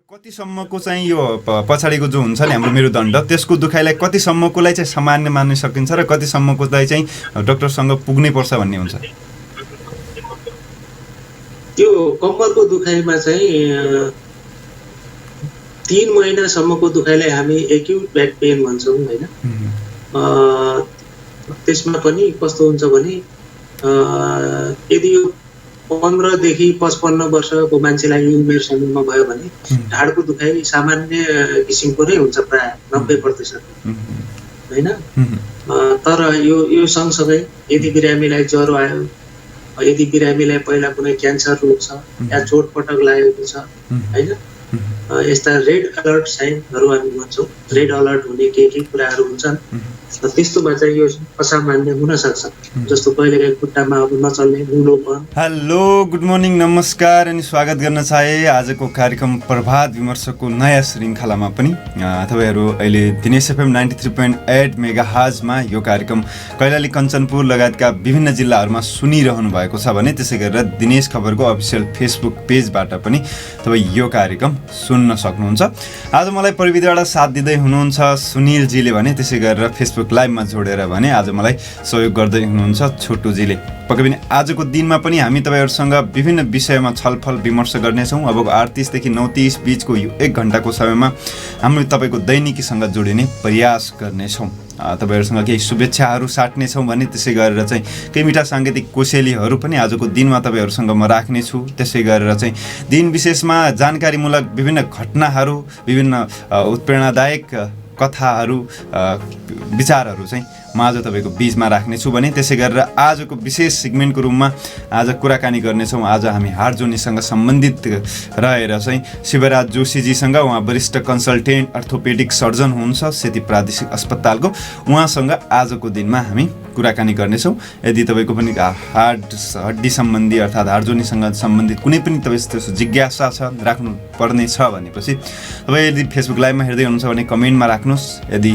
कतिसम्मको चाहिँ यो पछाडिको जो हुन्छ नि हाम्रो मेरुदण्ड त्यसको दुखाइलाई कतिसम्मकोलाई चाहिँ सामान्य मान्न सकिन्छ र कतिसम्मकोलाई चाहिँ डाक्टरसँग पुग्नै पर्छ भन्ने हुन्छ? त्यो कम्मरको दुखाइमा चाहिँ 3 महिनासम्मको दुखाइलाई हामी एक्युट ब्याक पेन भन्छौँ हैन। त्यसमा पनि कस्तो हुन्छ भने यदि यो 15 देखि 55 वर्षको मान्छेलाई उमेर समूहमा भयो भने ढाडको दुखाइ सामान्य किसिमको नै हुन्छ, प्राय 90% हैन। तर यो सँगसँगै यदि बिरामीलाई ज्वरो आयो, यदि बिरामीलाई पहिला कुनै क्यान्सर रोग छ या चोटपटक लागेको छ हैन, यस्ता रेड अलर्ट साइनहरू हामी भन्छौँ। रेड अलर्ट हुने के कुराहरू हुन्छन्, त्यस्तोमा चाहिँ यो असामान्य हुन सक्छ। जस्तो कहिलेकाहीँ खुट्टामा अब नचल्ने लुलोपन। हेलो, गुड मर्निङ, नमस्कार अनि स्वागत गर्न चाहे आजको कार्यक्रम प्रभात विमर्शको नयाँ श्रृङ्खलामा पनि। तपाईँहरू अहिले दिनेश एफएम 93.8 मेगाहर्जमा यो कार्यक्रम कैलाली, कञ्चनपुर लगायतका विभिन्न जिल्लाहरूमा सुनिरहनु भएको छ भने त्यसै गरेर दिनेश खबरको अफिसियल फेसबुक पेजबाट पनि तपाईँ यो कार्यक्रम सुन्न सक्नुहुन्छ। आज मलाई प्रविधिबाट साथ दिँदै हुनुहुन्छ सुनिलजीले भने, त्यसै गरेर फेसबुक लाइभमा जोडेर भने आज मलाई सहयोग गर्दै हुनुहुन्छ छोटुजीले। पक्कै पनि आजको दिनमा पनि हामी तपाईँहरूसँग विभिन्न विषयमा छलफल विमर्श गर्नेछौँ। अब 8:30 देखि 9:30 बिचको यो 1 घण्टाको समयमा हामी तपाईँको दैनिकीसँग जोडिने प्रयास गर्नेछौँ। तपाईँहरूसँग केही शुभेच्छाहरू साट्नेछौँ भने त्यसै गरेर चाहिँ केही मिठा साङ्गीतिक कोसेलीहरू पनि आजको दिनमा तपाईँहरूसँग म राख्नेछु। त्यसै गरेर चाहिँ दिन विशेषमा जानकारीमूलक विभिन्न घटनाहरू, विभिन्न उत्प्रेरणादायक कथाहरू, विचारहरू चाहिँ म आज तपाईँको बिचमा राख्नेछु भने त्यसै गरेर आजको विशेष सेगमेन्टको रूपमा आज कुराकानी गर्नेछौँ। आज हामी हार्ट जोनीसँग सम्बन्धित रहेर चाहिँ शिवराज जोशीजीसँग, उहाँ वरिष्ठ कन्सल्टेन्ट अर्थोपेडिक सर्जन हुनुहुन्छ सेती प्रादेशिक अस्पतालको, उहाँसँग आजको दिनमा हामी कुराकानी गर्नेछौँ। यदि तपाईँको पनि हड्डी सम्बन्धी अर्थात् हार्ट जोनीसँग सम्बन्धित कुनै पनि तपाईँ जिज्ञासा छ, राख्नु पर्ने छ भनेपछि तपाईँ यदि फेसबुक लाइभमा हेर्दै हुनुहुन्छ भने कमेन्टमा राख्नुहोस्। यदि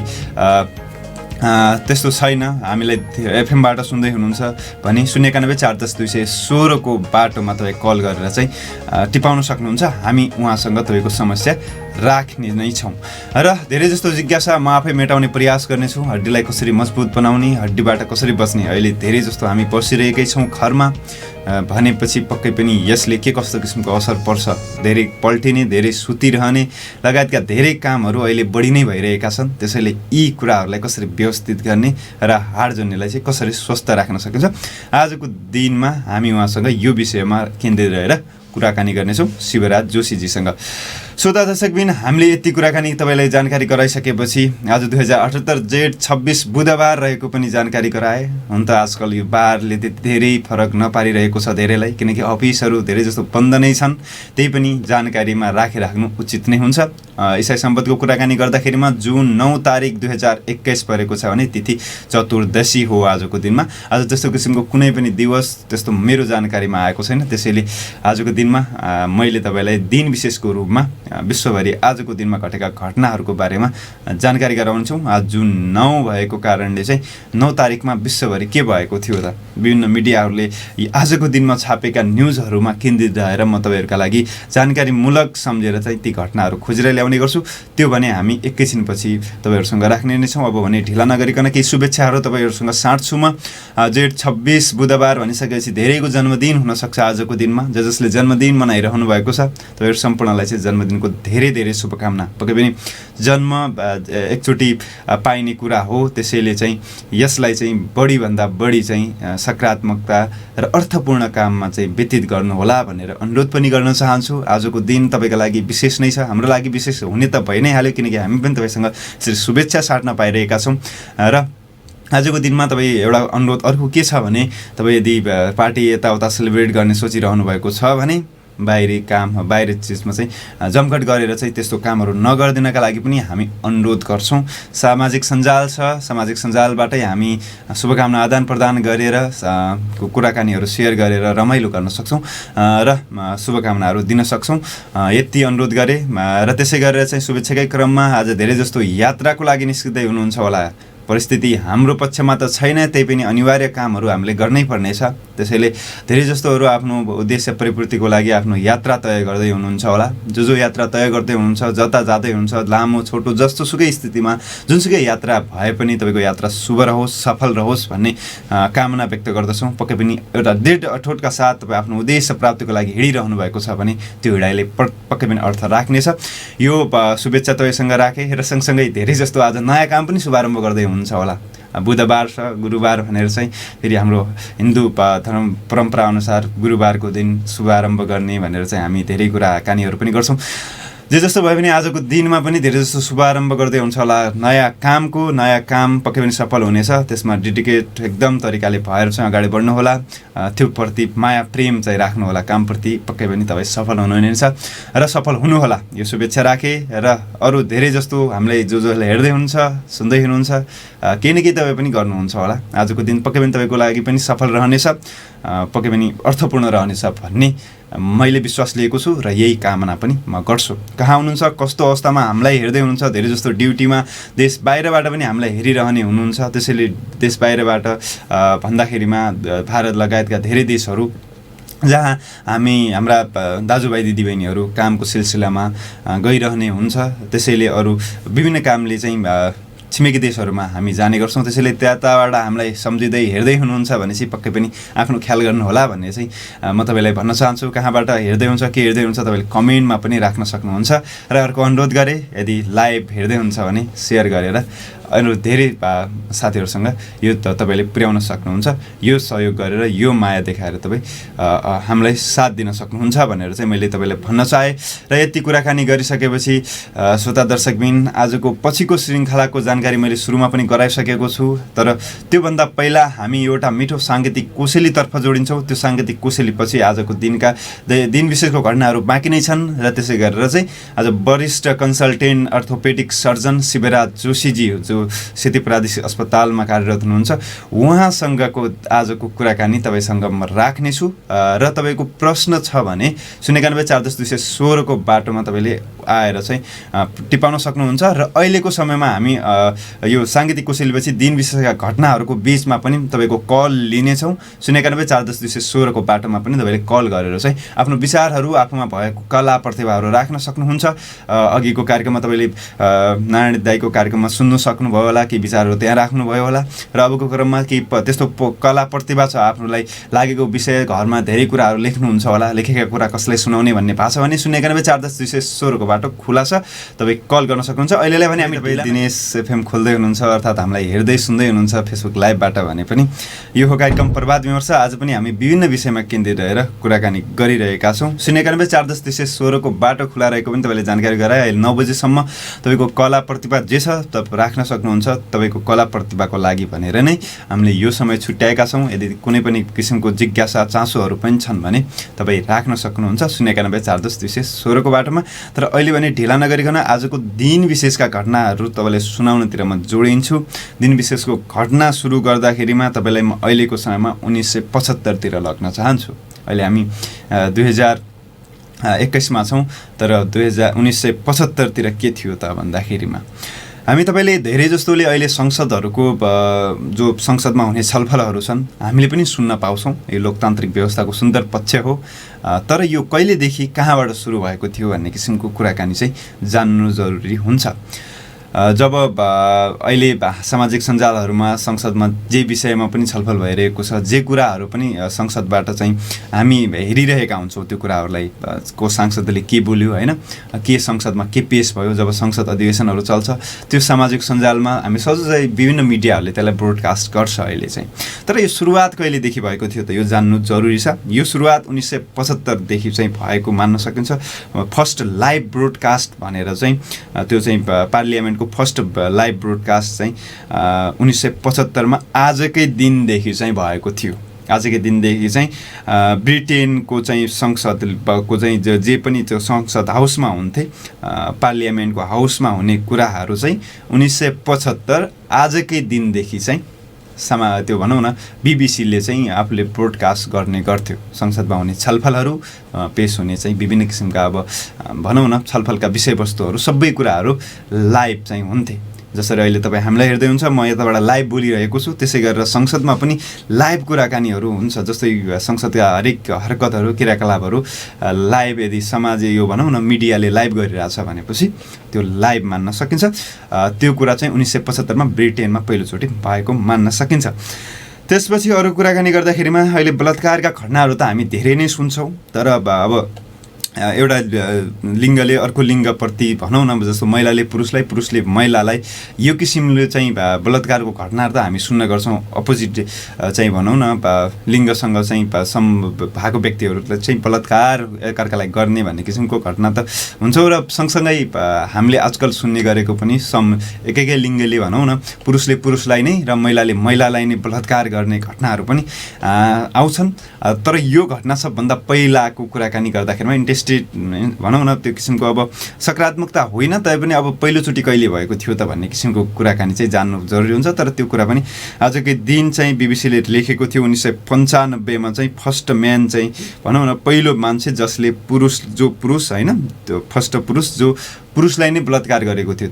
त्यस्तो छैन, हामीलाई एफएमबाट सुन्दै हुनुहुन्छ भने 091-410-216 को बाटोमा तपाईँ कल गरेर चाहिँ टिपाउन सक्नुहुन्छ। हामी उहाँसँग तपाईँको समस्या राख्ने नै छौँ र धेरै जस्तो जिज्ञासा म आफै मेटाउने प्रयास गर्नेछु। हड्डीलाई कसरी मजबुत बनाउने, हड्डीबाट कसरी बच्ने, अहिले धेरै जस्तो हामी बसिरहेकै छौँ घरमा भनेपछि पक्कै पनि यसले के कस्तो किसिमको असर पर्छ। धेरै पल्टिने, धेरै सुतिरहने लगायतका धेरै कामहरू अहिले बढी नै भइरहेका छन्। त्यसैले यी कुराहरूलाई कसरी व्यवस्थित गर्ने र हार्ट जोनीलाई चाहिँ कसरी स्वस्थ राख्न सकिन्छ, आजको दिनमा हामी उहाँसँग यो विषयमा केन्द्रित रहेर कुराकानी गर्नेछौँ शिवराज जोशीजीसँग। श्रोता दर्शकबिन, हामीले यति कुराकानी तपाईँलाई जानकारी गराइसकेपछि आज 2078 जेठ 26 बुधबार रहेको पनि जानकारी गराए। हुन त आजकल यो बारले त्यति धेरै फरक नपारिरहेको छ धेरैलाई, किनकि अफिसहरू धेरै जस्तो बन्द नै छन्। त्यही पनि जानकारीमा राखिराख्नु उचित नै हुन्छ। इसाई सम्बन्धको कुराकानी गर्दाखेरिमा जुन 9 तारिक 2021 परेको छ भने तिथि चतुर्दशी हो आजको दिनमा। आज त्यस्तो किसिमको कुनै पनि दिवस त्यस्तो मेरो जानकारीमा आएको छैन। त्यसैले आजको दिनमा मैले तपाईँलाई दिन विशेषको रूपमा विश्वभरि आजको दिनमा घटेका घटनाहरूको बारेमा जानकारी गराउँछौँ। आज जुन 9 भएको कारणले चाहिँ 9 तारिकमा विश्वभरि के भएको थियो त, विभिन्न मिडियाहरूले आजको दिनमा छापेका न्युजहरूमा केन्द्रित रहेर म तपाईँहरूका लागि जानकारीमूलक सम्झेर चाहिँ ती घटनाहरू खोजेर ल्याउने गर्छु। त्यो भने हामी एकैछिनपछि तपाईँहरूसँग राख्ने नै छौँ। अब भने ढिला नगरिकन केही शुभेच्छाहरू तपाईँहरूसँग साट्छु म। जेठ 26 बुधबार भनिसकेपछि धेरैको जन्मदिन हुनसक्छ आजको दिनमा। जसले जन्मदिन मनाइरहनु भएको छ तपाईँहरू सम्पूर्णलाई चाहिँ जन्मदिनको धेरै धेरै शुभकामना। पक्कै पनि जन्म एकचोटि पाइने कुरा हो, त्यसैले चाहिँ यसलाई चाहिँ बढीभन्दा बढी चाहिँ सकारात्मकता र अर्थपूर्ण काममा चाहिँ व्यतीत गर्नुहोला भनेर अनुरोध पनि गर्न चाहन्छु। आजको दिन तपाईँको लागि विशेष नै छ, हाम्रो लागि विशेष हुने त भइ नै हाल्यो, किनकि हामी पनि तपाईँसँग यसरी शुभेच्छा साट्न पाइरहेका छौँ। र आजको दिनमा तपाईँ एउटा अनुरोध अर्को के छ भने, तपाईँ यदि पार्टी यताउता सेलिब्रेट गर्ने सोचिरहनु भएको छ भने बाहिरी काम, बाहिरी चिजमा चाहिँ जमघट गरेर चाहिँ त्यस्तो कामहरू नगरिदिनका लागि पनि हामी अनुरोध गर्छौँ। सामाजिक सञ्जाल छ, सामाजिक सञ्जालबाटै हामी शुभकामना आदान प्रदान गरेर कुराकानीहरू सेयर गरेर रमाइलो गर्न सक्छौँ र शुभकामनाहरू दिन सक्छौँ। यति अनुरोध गरेँ। र त्यसै गरेर चाहिँ शुभेच्छाकै क्रममा आज धेरै जस्तो यात्राको लागि निस्किँदै हुनुहुन्छ होला। परिस्थिति हाम्रो पक्षमा त छैन, त्यही पनि अनिवार्य कामहरू हामीले गर्नै पर्नेछ। त्यसैले धेरै जस्तोहरू आफ्नो उद्देश्य परिपूर्तिको लागि आफ्नो यात्रा तय गर्दै हुनुहुन्छ होला। जो यात्रा तय गर्दै हुनुहुन्छ, जता जाँदै हुनुहुन्छ, लामो छोटो जस्तोसुकै स्थितिमा जुनसुकै यात्रा भए पनि तपाईँको यात्रा शुभ रहोस्, सफल रहोस् भन्ने कामना व्यक्त गर्दछौँ। पक्कै पनि एउटा दृढ अठोटका साथ तपाईँ आफ्नो उद्देश्य प्राप्तिको लागि हिँडिरहनु भएको छ भने त्यो हिँडाइले पक्कै पनि अर्थ राख्नेछ। यो शुभेच्छा तपाईँसँग राखेँ र सँगसँगै धेरै जस्तो आज नयाँ काम पनि शुभारम्भ गर्दै हुनुहुन्छ होला। बुधबार छ, गुरुबार भनेर चाहिँ फेरि हाम्रो हिन्दू धर्म परम्परा अनुसार गुरुबारको दिन शुभारम्भ गर्ने भनेर चाहिँ हामी धेरै कुराकानीहरू पनि गर्छौँ। जे जस्तो भए पनि आजको दिनमा पनि धेरै जस्तो शुभारम्भ गर्दै हुन्छ होला। नयाँ काम पक्कै पनि सफल हुनेछ। त्यसमा डेडिकेट एकदम तरिकाले भएर चाहिँ अगाडि बढ्नु होला। त्यो प्रति माया प्रेम चाहिँ राख्नु होला। कामप्रति पक्कै पनि तपाईँ सफल हुनुहुनेछ र सफल हुनुहोला, यो शुभेच्छा राखेँ। र अरू धेरै जस्तो हामीलाई जसले हेर्दै हुनुहुन्छ, सुन्दै हुनुहुन्छ, केही न केही तपाईँ पनि गर्नुहुन्छ होला। आजको दिन पक्कै पनि तपाईँको लागि पनि सफल रहनेछ, पक्कै पनि अर्थपूर्ण रहनेछ भन्ने मैले विश्वास लिएको छु र यही कामना पनि म गर्छु। कहाँ हुनुहुन्छ, कस्तो अवस्थामा हामीलाई हेर्दै हुनुहुन्छ, धेरै जस्तो ड्युटीमा देश बाहिरबाट पनि हामीलाई हेरिरहने हुनुहुन्छ। त्यसैले देश बाहिरबाट भन्दाखेरिमा भारत लगायतका धेरै देशहरू जहाँ हाम्रा दाजुभाइ दिदीबहिनीहरू कामको सिलसिलामा गइरहने हुन्छ। त्यसैले अरू विभिन्न कामले चाहिँ छिमेकी देशहरूमा हामी जाने गर्छौँ। त्यसैले त्यताबाट हामीलाई सम्झिँदै हेर्दै हुनुहुन्छ भने चाहिँ पक्कै पनि आफ्नो ख्याल गर्नुहोला भन्ने चाहिँ म तपाईँलाई भन्न चाहन्छु। कहाँबाट हेर्दै हुन्छ, के हेर्दै हुन्छ, तपाईँले कमेन्टमा पनि राख्न सक्नुहुन्छ। र अर्को अनुरोध गरेँ, यदि लाइभ हेर्दै हुन्छ भने सेयर गरेर अरू धेरै साथीहरूसँग यो तपाईँले पुर्याउन सक्नुहुन्छ। यो सहयोग गरेर, यो माया देखाएर तपाईँ हामीलाई साथ दिन सक्नुहुन्छ भनेर चाहिँ मैले तपाईँलाई भन्न चाहेँ। र यति कुराकानी गरिसकेपछि श्रोता दर्शकबिन, आजको पछिको श्रृङ्खलाको जानकारी मैले सुरुमा पनि गराइसकेको छु। तर त्योभन्दा पहिला हामी एउटा मिठो साङ्गीतिक कोसेलीतर्फ जोडिन्छौँ। त्यो साङ्गीतिक कोसेलीपछि आजको दिन विशेषको घटनाहरू बाँकी नै छन्। र त्यसै गरेर चाहिँ आज वरिष्ठ consultant orthopaedic surgeon Shivraj Joshiji, जो सेती प्रादेशिक अस्पतालमा कार्यरत हुनुहुन्छ, उहाँसँगको आजको कुराकानी तपाईँसँग म राख्नेछु। र तपाईँको प्रश्न छ भने 091402616 को बाटोमा तपाईँले आएर चाहिँ टिपाउन सक्नुहुन्छ। र अहिलेको समयमा हामी यो साङ्गीतिक कोसेलीपछि दिन विशेषका घटनाहरूको बिचमा पनि तपाईँको कल लिनेछौँ। 091402616 को बाटोमा पनि तपाईँले कल गरेर चाहिँ आफ्नो विचारहरू, आफूमा भएको कला प्रतिभाहरू राख्न सक्नुहुन्छ। अघिको कार्यक्रममा तपाईँले नारायण दाईको कार्यक्रममा सुन्नु सक्नुभयो होला, केही विचारहरू त्यहाँ राख्नुभयो होला। र अबको क्रममा केही त्यस्तो कला प्रतिभा छ, आफूलाई लागेको विषय, घरमा धेरै कुराहरू लेख्नुहुन्छ होला, लेखेका कुरा कसलाई सुनाउने भन्ने भएको छ भने 091402616 को बाटो खुला छ, तपाईँ कल गर्न सक्नुहुन्छ। अहिलेलाई भने हामी दिनेश एफएम खोल्दै हुनुहुन्छ, अर्थात् हामीलाई हेर्दै सुन्दै हुनुहुन्छ फेसबुक लाइभबाट भने पनि यो हो कार्यक्रम प्रभात विमर्श। आज पनि हामी विभिन्न विषयमा केन्द्रित रहेर कुराकानी गरिरहेका छौँ। 091402616 को बाटो खुला रहेको पनि तपाईँले जानकारी गराए। अहिले 9 बजेसम्म तपाईँको कला प्रतिभा जे छ तपाईँ राख्न सक्नुहुन्छ। तपाईँको कला प्रतिभाको लागि भनेर नै हामीले यो समय छुट्याएका छौँ। यदि कुनै पनि किसिमको जिज्ञासा चासोहरू पनि छन् भने तपाईँ राख्न सक्नुहुन्छ 091402616 को बाटोमा। तर अहिले भने ढिला नगरिकन आजको दिन विशेषका घटनाहरू तपाईँलाई सुनाउनतिर म जोडिन्छु। दिन विशेषको घटना सुरु गर्दाखेरिमा तपाईँलाई म अहिलेको समयमा 1975 तिर लग्न चाहन्छु। अहिले हामी 2021 मा छौँ, तर 1975 तिर के थियो त भन्दाखेरिमा हामी तपाईँले धेरै जस्तोले अहिले संसदहरूको जो संसदमा हुने छलफलहरू छन् हामीले पनि सुन्न पाउँछौँ। यो लोकतान्त्रिक व्यवस्थाको सुन्दर पक्ष हो। तर यो कहिलेदेखि कहाँबाट सुरु भएको थियो भन्ने किसिमको कुराकानी चाहिँ जान्नु जरुरी हुन्छ। जब अहिले सामाजिक सञ्जालहरूमा संसदमा जे विषयमा पनि छलफल भइरहेको छ, जे कुराहरू पनि संसदबाट चाहिँ हामी हेरिरहेका हुन्छौँ, त्यो कुराहरूलाई को सांसदले के बोल्यो होइन, के संसदमा के पेश भयो, जब संसद अधिवेशनहरू चल्छ त्यो सामाजिक सञ्जालमा हामी सहजै विभिन्न मिडियाहरूले त्यसलाई ब्रोडकास्ट गर्छ अहिले चाहिँ। तर यो सुरुवात कहिलेदेखि भएको थियो त यो जान्नु जरुरी छ। यो सुरुवात 1975 देखि चाहिँ भएको मान्न सकिन्छ। फर्स्ट लाइभ ब्रोडकास्ट भनेर चाहिँ त्यो चाहिँ पार्लियामेन्ट फर्स्ट लाइभ ब्रोडकास्ट चाहिँ 1975 मा आजकै दिनदेखि चाहिँ भएको थियो। आजकै दिनदेखि चाहिँ ब्रिटेनको चाहिँ संसदको चाहिँ जे पनि त्यो संसद हाउसमा हुन्थे, पार्लियामेन्टको हाउसमा हुने कुराहरू चाहिँ 1975 आजकै दिनदेखि चाहिँ त्यो भनौँ न बीबीसीले चाहिँ आफूले ब्रोडकास्ट गर्ने गर्थ्यो। संसदमा हुने छलफलहरू, पेश हुने चाहिँ विभिन्न किसिमका अब भनौँ न छलफलका विषयवस्तुहरू सबै कुराहरू लाइभ चाहिँ हुन्थे। जसरी अहिले तपाईँ हामीलाई हेर्दै हुन्छ, म यताबाट लाइभ बोलिरहेको छु, त्यसै गरेर संसदमा पनि लाइभ कुराकानीहरू हुन्छ। जस्तै संसदका हरेक हरकतहरू, क्रियाकलापहरू लाइभ यदि समाज यो भनौँ न मिडियाले लाइभ गरिरहेछ भनेपछि त्यो लाइभ मान्न सकिन्छ। त्यो कुरा चाहिँ 1975 मा ब्रिटेनमा पहिलोचोटि भएको मान्न सकिन्छ। त्यसपछि अरू कुराकानी गर्दाखेरिमा अहिले बलात्कारका घटनाहरू त हामी धेरै नै सुन्छौँ, तर अब एउटा लिङ्गले अर्को लिङ्गप्रति भनौँ न, जस्तो महिलाले पुरुषलाई, पुरुषले महिलालाई, यो किसिमले चाहिँ बलात्कारको घटनाहरू त हामी सुन्न गर्छौँ। अपोजिट चाहिँ भनौँ न लिङ्गसँग चाहिँ भएको व्यक्तिहरूले चाहिँ बलात्कार एकअर्कालाई गर्ने भन्ने किसिमको घटना त हुन्छ। र सँगसँगै हामीले आजकल सुन्ने गरेको पनि एकै लिङ्गले भनौँ न पुरुषले पुरुषलाई नै र महिलाले महिलालाई नै बलात्कार गर्ने घटनाहरू पनि आउँछन्। तर यो घटना सबभन्दा पहिलाको कुराकानी गर्दाखेरिमा भनौँ न त्यो किसिमको अब सकारात्मकता होइन, तैपनि अब पहिलोचोटि कहिले भएको थियो त भन्ने किसिमको कुराकानी चाहिँ जान्नु जरुरी हुन्छ। तर त्यो कुरा पनि आजकै दिन चाहिँ बीबीसीले लेखेको थियो 1995 मा चाहिँ फर्स्ट म्यान चाहिँ भनौँ न पहिलो मान्छे जसले पुरुष होइन, त्यो फर्स्ट पुरुष जो पुरुषलाई नै बलात्कार गरेको थियो,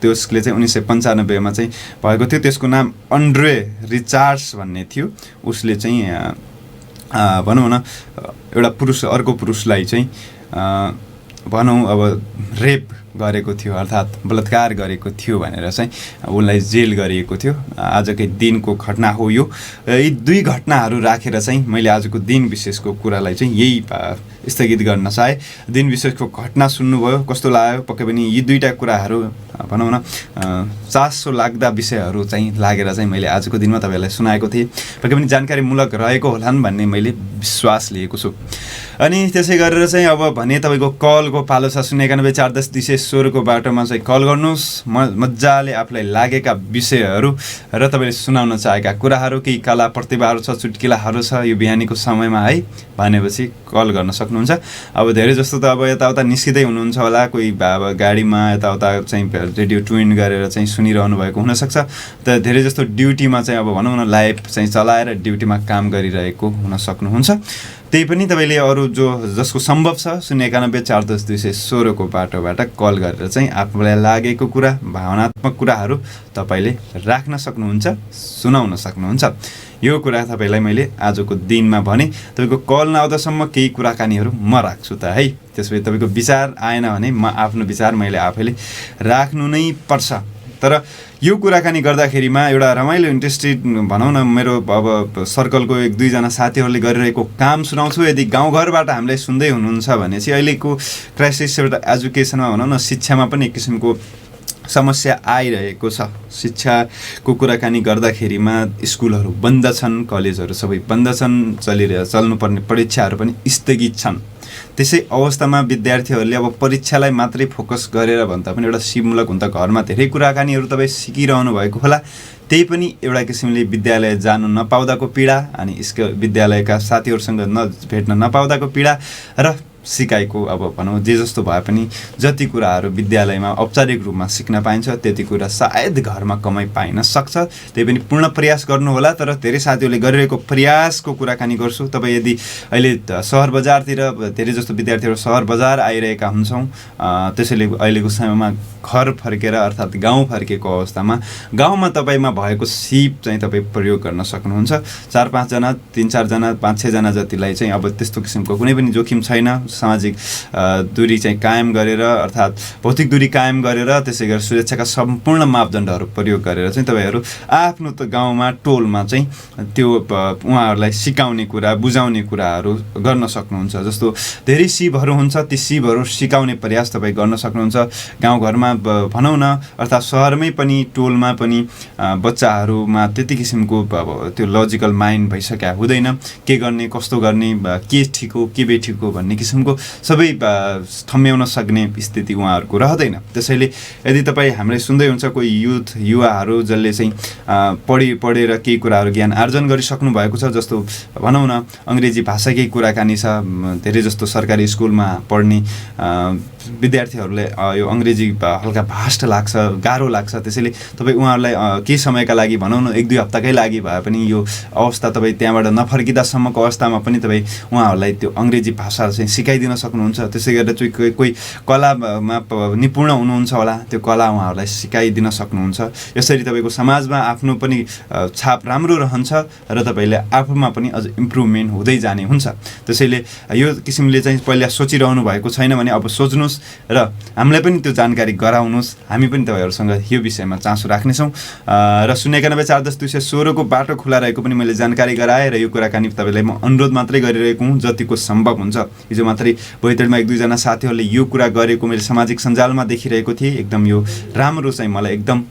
त्यसले चाहिँ 1995 मा चाहिँ भएको थियो। त्यसको नाम अन्ड्रे रिचार्ड्स भन्ने थियो। उसले चाहिँ भनौँ न एउटा पुरुष अर्को पुरुषलाई चाहिँ भनौँ अब रेप गरेको थियो, अर्थात् बलात्कार गरेको थियो भनेर चाहिँ उसलाई जेल गरिएको थियो। आजकै दिनको घटना हो यो। यी दुई घटनाहरू राखेर चाहिँ मैले आजको दिन विशेषको कुरालाई चाहिँ यही स्थगित गर्न चाहे। दिन विशेषको घटना सुन्नुभयो, कस्तो लाग्यो? पक्कै पनि यी दुईवटा कुराहरू भनौँ न चासो लाग्दा विषयहरू चाहिँ लागेर चाहिँ मैले आजको दिनमा तपाईँहरूलाई सुनाएको थिएँ। पक्कै पनि जानकारीमूलक रहेको होलान् भन्ने मैले विश्वास लिएको छु। अनि त्यसै गरेर चाहिँ अब भने तपाईँको कलको पालो छ। 0914010 को बाटोमा चाहिँ कल गर्नुहोस्। मजाले आफूलाई लागेका विषयहरू र तपाईँले सुनाउन चाहेका कुराहरू, केही कला प्रतिभाहरू छ, चुटकिलाहरू छ यो बिहानीको समयमा है भनेपछि कल गर्न सक्नुहुन्छ। अब धेरै जस्तो त अब यताउता निस्किँदै हुनुहुन्छ होला, कोही अब गाडीमा यताउता चाहिँ रेडियो ट्युन गरेर चाहिँ सुनिरहनु भएको हुनसक्छ। त धेरै जस्तो ड्युटीमा चाहिँ अब भनौँ न लाइभ चाहिँ चलाएर ड्युटीमा काम गरिरहेको हुन सक्नुहुन्छ। त्यही पनि तपाईँले अरू जसको सम्भव छ 0914010 को बाटोबाट कल गरेर चाहिँ आफूलाई लागेको कुरा, भावनात्मक कुराहरू तपाईँले राख्न सक्नुहुन्छ, सुनाउन सक्नुहुन्छ। यो कुरा तपाईँलाई मैले आजको दिनमा भने। तपाईँको कल नआउँदासम्म केही कुराकानीहरू म राख्छु त है। त्यसपछि तपाईँको विचार आएन भने म आफ्नो विचार मैले आफैले राख्नु नै पर्छ। तर यो कुराकानी गर्दाखेरिमा एउटा रमाइलो इन्ट्रेस्टेड भनौँ न मेरो अब सर्कलको 1-2जना साथीहरूले गरिरहेको काम सुनाउँछु। यदि गाउँघरबाट हामीलाई सुन्दै हुनुहुन्छ भने चाहिँ अहिलेको क्राइसिस एउटा एजुकेसनमा भनौँ न शिक्षामा पनि एक किसिमको समस्या आइरहेको छ। शिक्षाको कुराकानी गर्दाखेरिमा स्कुलहरू बन्द छन्, कलेजहरू सबै बन्द छन्, चल्नुपर्ने परीक्षाहरू पनि स्थगित छन्। त्यसै अवस्थामा विद्यार्थीहरूले अब परीक्षालाई मात्रै फोकस गरेर भन्दा पनि एउटा सिपमूलक हुन्छ, घरमा धेरै कुराकानीहरू तपाईँ सिकिरहनु भएको होला। त्यही पनि एउटा किसिमले विद्यालय जानु नपाउँदाको पीडा, अनि विद्यालयका साथीहरूसँग भेट्न नपाउँदाको पीडा र सिकाइको अब भनौँ जे जस्तो भए पनि जति कुराहरू विद्यालयमा औपचारिक रूपमा सिक्न पाइन्छ त्यति कुरा सायद घरमा कमाइ पाइन सक्छ। त्यही पनि पूर्ण प्रयास गर्नुहोला। तर धेरै साथीहरूले गरिरहेको प्रयासको कुराकानी गर्छु। तपाईँ यदि अहिले सहर बजारतिर धेरै जस्तो विद्यार्थीहरू सहर बजार आइरहेका हुन्छौँ, त्यसैले अहिलेको समयमा घर फर्केर अर्थात् गाउँ फर्केको अवस्थामा गाउँमा तपाईँमा भएको सिप चाहिँ तपाईँ प्रयोग गर्न सक्नुहुन्छ। 4-5 जना, 3-4 जना, 5-6 जना जतिलाई चाहिँ अब त्यस्तो किसिमको कुनै पनि जोखिम छैन। सामाजिक दूरी चाहिँ कायम गरेर अर्थात् भौतिक दूरी कायम गरेर त्यसै गरी सुरक्षाका सम्पूर्ण मापदण्डहरू प्रयोग गरेर चाहिँ तपाईँहरू आफ्नो त गाउँमा टोलमा चाहिँ त्यो उहाँहरूलाई सिकाउने कुरा, बुझाउने कुराहरू गर्न सक्नुहुन्छ। जस्तो धेरै सिपहरू हुन्छ, ती सिपहरू सिकाउने प्रयास तपाईँ गर्न सक्नुहुन्छ। गाउँघरमा भनौँ न अर्थात् सहरमै पनि टोलमा पनि बच्चाहरूमा त्यति किसिमको अब त्यो लजिकल माइन्ड भइसक्या हुँदैन। के गर्ने, कस्तो गर्ने, के ठिक हो, के बेठिक हो भन्ने किसिमको सबै थम्याउन सक्ने स्थिति उहाँहरूको रहँदैन। त्यसैले यदि तपाईँ हामीलाई सुन्दै हुन्छ कोही युवाहरू जसले चाहिँ पढेर केही कुराहरू ज्ञान आर्जन गरिसक्नु भएको छ, जस्तो भनौँ न अङ्ग्रेजी भाषाकै कुराकानी छ, धेरै जस्तो सरकारी स्कुलमा पढ्ने विद्यार्थीहरूले यो अङ्ग्रेजी हल्का भास्ट लाग्छ, गाह्रो लाग्छ, त्यसैले तपाईँ उहाँहरूलाई केही समयका लागि भनौँ न 1-2 हप्ताकै लागि भए पनि यो अवस्था तपाईँ त्यहाँबाट नफर्किँदासम्मको अवस्थामा पनि तपाईँ उहाँहरूलाई त्यो अङ्ग्रेजी भाषा चाहिँ सिकाइदिन सक्नुहुन्छ। त्यसै गरेर चाहिँ कोही कलामा निपुण हुनुहुन्छ होला, त्यो कला उहाँहरूलाई सिकाइदिन सक्नुहुन्छ। यसरी तपाईँको समाजमा आफ्नो पनि छाप राम्रो रहन्छ र तपाईँले आफूमा पनि अझ इम्प्रुभमेन्ट हुँदै जाने हुन्छ। त्यसैले यो किसिमले चाहिँ पहिला सोचिरहनु भएको छैन भने अब सोच्नुहोस् र हामीलाई पनि त्यो जानकारी गराउनुहोस्। हामी पनि तपाईँहरूसँग यो विषयमा चासो राख्नेछौँ र 0914010 को बाटो खुला रहेको पनि मैले जानकारी गराएँ र यो कुराकानी तपाईँलाई म अनुरोध मात्रै गरिरहेको हुँ जतिको सम्भव हुन्छ। हिजो मात्रै बैतडीमा 1-2 जना साथीहरूले यो कुरा गरेको मैले सामाजिक सञ्जालमा देखिरहेको थिएँ। एकदम यो राम्रो चाहिँ मलाई एकदम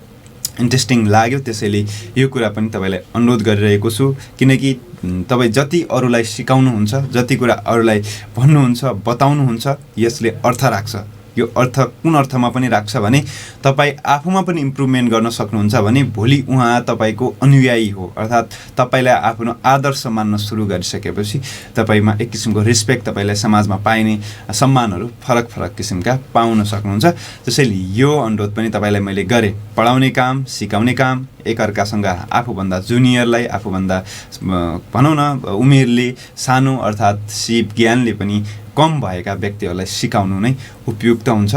इन्ट्रेस्टिङ लाग्यो। त्यसैले यो कुरा पनि तपाईँलाई अनुरोध गरिरहेको छु, किनकि तपाईँ जति अरूलाई सिकाउनुहुन्छ, जति कुरा अरूलाई भन्नुहुन्छ, बताउनुहुन्छ, यसले अर्थ राख्छ। यो अर्थ कुन अर्थमा पनि राख्छ भने तपाईँ आफूमा पनि इम्प्रुभमेन्ट गर्न सक्नुहुन्छ भने भोलि उहाँ तपाईँको अनुयायी हो, अर्थात् तपाईँलाई आफ्नो आदर्श मान्न सुरु गरिसकेपछि तपाईँमा एक किसिमको रेस्पेक्ट, तपाईँलाई समाजमा पाइने सम्मानहरू फरक फरक किसिमका पाउन सक्नुहुन्छ। त्यसैले यो अनुरोध पनि तपाईँलाई मैले गरेँ। पढाउने काम, सिकाउने काम, एकअर्कासँग आफूभन्दा जुनियरलाई, आफूभन्दा भनौँ न उमेरले सानो अर्थात् सिप ज्ञानले पनि कम भएका व्यक्तिहरूलाई सिकाउनु नै उपयुक्त हुन्छ।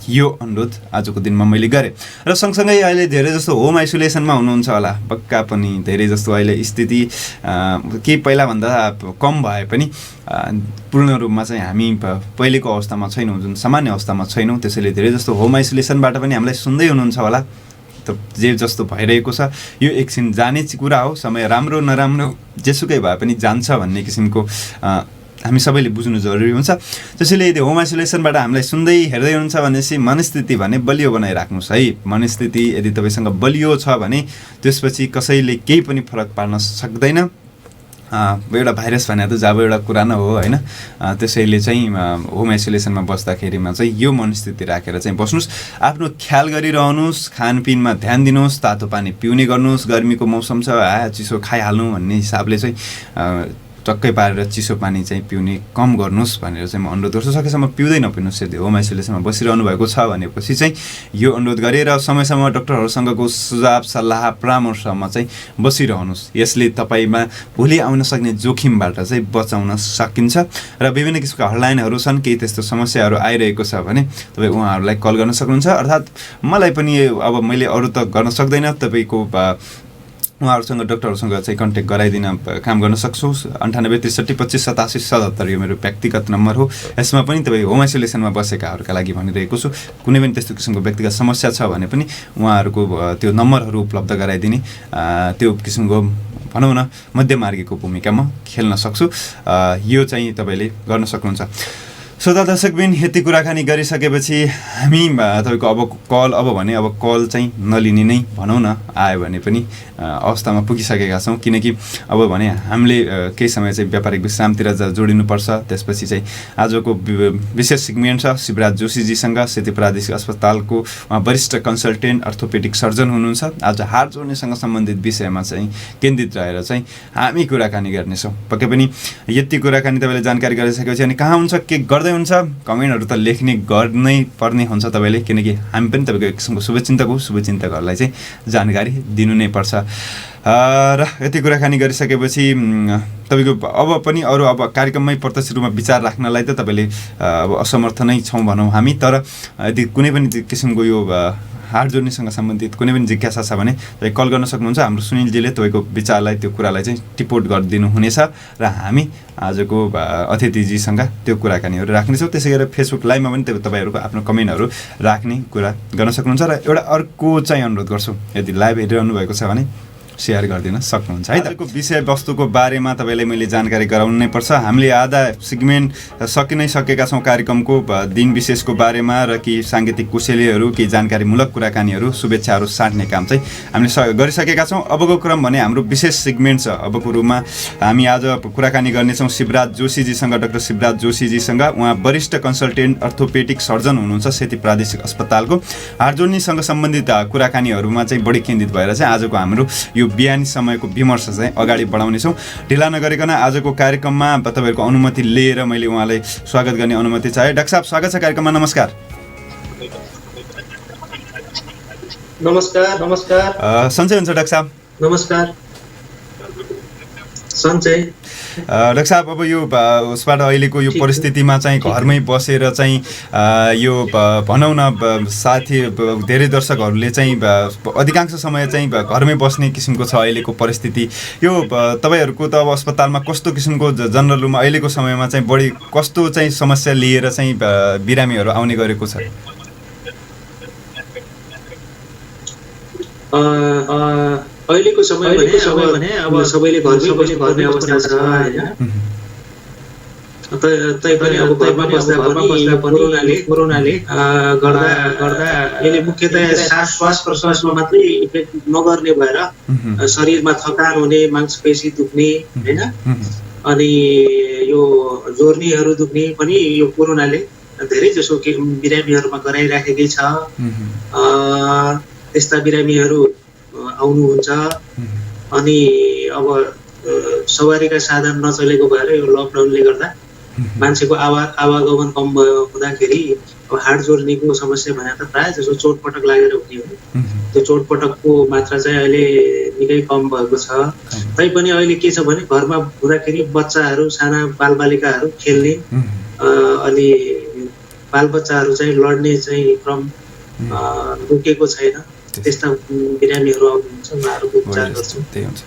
यो अनुरोध आजको दिनमा मैले गरेँ। र सँगसँगै अहिले धेरै जस्तो होम आइसोलेसनमा हुनुहुन्छ होला, पक्का पनि धेरै जस्तो अहिले स्थिति केही पहिलाभन्दा कम भए पनि पूर्ण रूपमा चाहिँ हामी पहिलेको अवस्थामा छैनौँ, जुन सामान्य अवस्थामा छैनौँ। त्यसैले धेरै जस्तो होम आइसोलेसनबाट पनि हामीलाई सुन्दै हुनुहुन्छ होला। त जे जस्तो भइरहेको छ यो एकछिन जाने कुरा हो। समय राम्रो नराम्रो जेसुकै भए पनि जान्छ भन्ने किसिमको हामी सबैले बुझ्नु जरुरी हुन्छ। त्यसैले यदि होम आइसोलेसनबाट हामीलाई सुन्दै हेर्दै हुनुहुन्छ भनेपछि मनस्थिति भने बलियो बनाइराख्नुहोस् है। मनस्थिति यदि तपाईँसँग बलियो छ भने त्यसपछि कसैले केही पनि फरक पार्न सक्दैन। एउटा भाइरस भने त जब एउटा कुरा न हो होइन। त्यसैले चाहिँ होम आइसोलेसनमा बस्दाखेरिमा चाहिँ यो मनस्थिति राखेर चाहिँ बस्नुहोस्, आफ्नो ख्याल गरिरहनुहोस्, खानपिनमा ध्यान दिनुहोस्, तातो पानी पिउने गर्नुहोस्, गर्मीको मौसम छ चिसो खाइहाल्नु भन्ने हिसाबले चाहिँ टक्कै पारेर चिसो पानी चाहिँ पिउने कम गर्नुहोस् भनेर चाहिँ म अनुरोध गर्छु। सकेसम्म पिउँदै नपिउनुहोस्। यदि होम आइसोलेसनमा बसिरहनु भएको छ भनेपछि चाहिँ यो अनुरोध गरेर समयसम्म डक्टरहरूसँगको सुझाव सल्लाह परामर्शमा चाहिँ बसिरहनुहोस्। यसले तपाईँमा भोलि आउन सक्ने जोखिमबाट चाहिँ बचाउन सकिन्छ। र विभिन्न किसिमका हटलाइनहरू छन्, केही त्यस्तो समस्याहरू आइरहेको छ भने तपाईँ उहाँहरूलाई कल गर्न सक्नुहुन्छ। अर्थात् मलाई पनि अब मैले अरू त गर्न सक्दैन, तपाईँको उहाँहरूसँग डक्टरहरूसँग चाहिँ कन्ट्याक्ट गराइदिन काम गर्न सक्छु। 98 63 25 87 77 यो मेरो व्यक्तिगत नम्बर हो। यसमा पनि तपाईँ होम आइसोलेसनमा बसेकाहरूका लागि भनिरहेको छु। कुनै पनि त्यस्तो किसिमको व्यक्तिगत समस्या छ भने पनि उहाँहरूको त्यो नम्बरहरू उपलब्ध गराइदिने त्यो किसिमको भनौँ न मध्यमार्गीको भूमिका म खेल्न सक्छु। यो चाहिँ तपाईँले गर्न सक्नुहुन्छ। श्रोता दर्शकबिन, यति कुराकानी गरिसकेपछि हामी तपाईँको अब कल चाहिँ नलिने नै भनौँ न, आयो भने पनि अवस्थामा पुगिसकेका छौँ। किनकि अब भने हामीले केही समय चाहिँ व्यापारिक विश्रामतिर जोडिनुपर्छ। त्यसपछि चाहिँ आजको विशेष सिगमेन्ट छ शिवराज जोशीजीसँग, सेती प्रादेशिक अस्पतालको वरिष्ठ कन्सल्टेन्ट अर्थोपेडिक सर्जन हुनुहुन्छ। आज हाड जोड्नेसँग सम्बन्धित विषयमा चाहिँ केन्द्रित रहेर चाहिँ हामी कुराकानी गर्नेछौँ। पक्कै पनि यति कुराकानी तपाईँले जानकारी गरिसकेपछि अनि कहाँ हुन्छ के गर्दै हुन्छ कमेन्टहरू त लेख्ने गर्नै पर्ने हुन्छ तपाईँले, किनकि हामी पनि तपाईँको एक किसिमको शुभचिन्तक हो। शुभचिन्तकहरूलाई चाहिँ जानकारी दिनु नै पर्छ। र यति कुराकानी गरिसकेपछि तपाईँको अब पनि अरू अब कार्यक्रममै प्रत्यक्ष रूपमा विचार राख्नलाई त तपाईँले अब असमर्थ नै छौँ भनौँ हामी। तर यदि कुनै पनि किसिमको यो हाड जोड्नेसँग सम्बन्धित कुनै पनि जिज्ञासा छ भने तपाईँ कल गर्न सक्नुहुन्छ। हाम्रो सुनिलजीले तपाईँको विचारलाई त्यो कुरालाई चाहिँ टिपोट गरिदिनु हुनेछ र हामी आजको अतिथिजीसँग त्यो कुराकानीहरू राख्नेछौँ। त्यसै गरेर फेसबुक लाइभमा पनि तपाईँहरूको आफ्नो कमेन्टहरू राख्ने कुरा गर्न सक्नुहुन्छ। र एउटा अर्को चाहिँ अनुरोध गर्छु, यदि लाइभ हेरिरहनु भएको छ भने सेयर गरिदिन सक्नुहुन्छ है। आजको विषयवस्तुको बारेमा तपाईँलाई मैले जानकारी गराउनु नै पर्छ। हामीले आधा सेगमेन्ट सकि नै सकेका छौँ कार्यक्रमको दिन विशेषको बारेमा र केही साङ्गीतिक कुशलीहरू, केही जानकारीमूलक कुराकानीहरू, शुभेच्छाहरू साट्ने काम चाहिँ हामीले गरिसकेका छौँ। अबको क्रम भने हाम्रो विशेष सेगमेन्ट छ। अबको रूपमा हामी आज कुराकानी गर्नेछौँ शिवराज जोशीजीसँग, डाक्टर शिवराज जोशीजीसँग। उहाँ वरिष्ठ कन्सल्टेन्ट अर्थोपेडिक सर्जन हुनुहुन्छ सेती प्रादेशिक अस्पतालको। हाड जोड्नेसँग सम्बन्धित कुराकानीहरूमा चाहिँ बढी केन्द्रित भएर चाहिँ आजको हाम्रो यो बिहानी समयको विमर्श चाहिँ अगाडि बढाउनेछौँ। ढिला नगरिकन आजको कार्यक्रममा तपाईँहरूको अनुमति लिएर मैले उहाँलाई स्वागत गर्ने अनुमति चाहे। डाक्टर साहब स्वागत छ कार्यक्रममा। नमस्कार। नमस्कार। नमस्कार। सन्चै हुन्छ डाक्टर साहब? नमस्कार। सन्चै। डाक्टर साहब अब यो उसबाट अहिलेको यो परिस्थितिमा चाहिँ घरमै बसेर चाहिँ यो भनौँ न साथी धेरै दर्शकहरूले चाहिँ अधिकांश समय चाहिँ घरमै बस्ने किसिमको छ अहिलेको परिस्थिति। यो तपाईँहरूको त अब अस्पतालमा कस्तो किसिमको जनरल रुममा अहिलेको समयमा चाहिँ बढी कस्तो चाहिँ समस्या लिएर चाहिँ बिरामीहरू आउने गरेको छ? अहिलेको समय भने अब सबैले घरमै बस्ने अवस्था छ हैन। तैपनि अब घरमा बस्दा पनि कोरोनाले गर्दा यसले मुख्यतया श्वास प्रश्वासमा मात्रै इफेक्ट नगर्ने भएर शरीरमा थकान हुने, मांसपेशी दुख्ने हैन, अनि यो जोर्नीहरू दुख्ने पनि यो कोरोनाले धेरै जसो बिरामीहरूमा गराइराखेकै छ। त्यस्ता बिरामीहरू आउनुहुन्छ। अनि अब सवारीका साधन नचलेको भएर यो लकडाउनले गर्दा मान्छेको आवागमन कम हुँदाखेरि अब हाड जोर्नीको समस्या भने त प्रायः जसो चोटपटक लागेर हुने हो। त्यो चोटपटकको मात्रा चाहिँ अहिले निकै कम भएको छ। तैपनि अहिले के छ भने घरमा हुँदाखेरि बच्चाहरू, साना बालबालिकाहरू खेल्ने, अनि बालबच्चाहरू चाहिँ लड्ने चाहिँ क्रम रोकेको छैन। त्यस्ता बिरामीहरू आउनुहुन्छ, उहाँहरूको उपचार गर्छौँ। त्यही हुन्छ।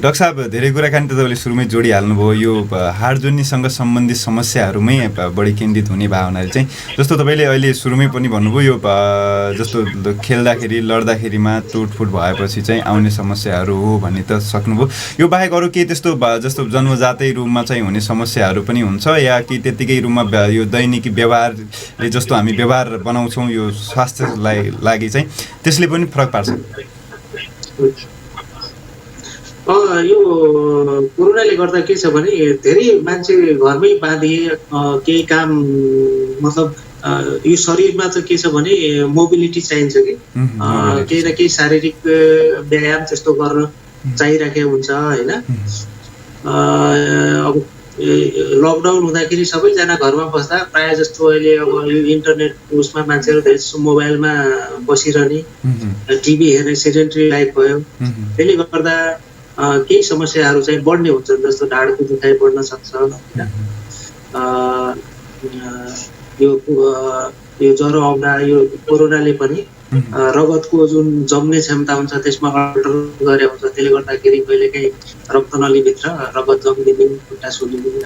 डाक्टर साहब धेरै कुराकानी त तपाईँले सुरुमै जोडिहाल्नुभयो। यो हाड जोर्नीसँग सम्बन्धित समस्याहरूमै बढी केन्द्रित हुने भावनाले चाहिँ जस्तो तपाईँले अहिले सुरुमै पनि भन्नुभयो यो जस्तो खेल्दाखेरि लड्दाखेरिमा टुटफुट भएपछि चाहिँ आउने समस्याहरू हो भन्ने त सक्नुभयो। यो बाहेक अरू केही त्यस्तो जस्तो जन्मजातै रूपमा चाहिँ हुने समस्याहरू पनि हुन्छ या कि त्यत्तिकै रूपमा यो दैनिकी व्यवहारले जस्तो हामी व्यवहार बनाउँछौँ यो स्वास्थ्यलाई लागि चाहिँ त्यसले पनि फरक पार्छ? यो कोरोनाले गर्दा के छ भने धेरै मान्छे घरमै बाँधिए, केही काम मतलब यो शरीरमा चाहिँ के छ भने मोबिलिटी चाहिन्छ कि केही न केही शारीरिक व्यायाम त्यस्तो गर्न चाहिरहेको हुन्छ हैन। अब लकडाउन हुँदाखेरि सबैजना घरमा बस्दा प्रायः जस्तो अहिले अब यो इन्टरनेट उसमा मान्छेहरू धेरै जस्तो मोबाइलमा बसिरहने, टिभी हेर्ने सेडेन्ट्री लाइफ भयो। त्यसले गर्दा केही समस्याहरू चाहिँ बढ्ने हुन्छन्, जस्तो ढाडको दुखाइ बढ्न सक्छ, यो ज्वरो आउँदा यो कोरोनाले पनि रगतको जुन जम्ने क्षमता हुन्छ त्यसमा अल्टर गरे हुन्छ। त्यसले गर्दाखेरि कहिलेकाहीँ रक्तनलीभित्र रगत जम्दिने, खुट्टा सुलिने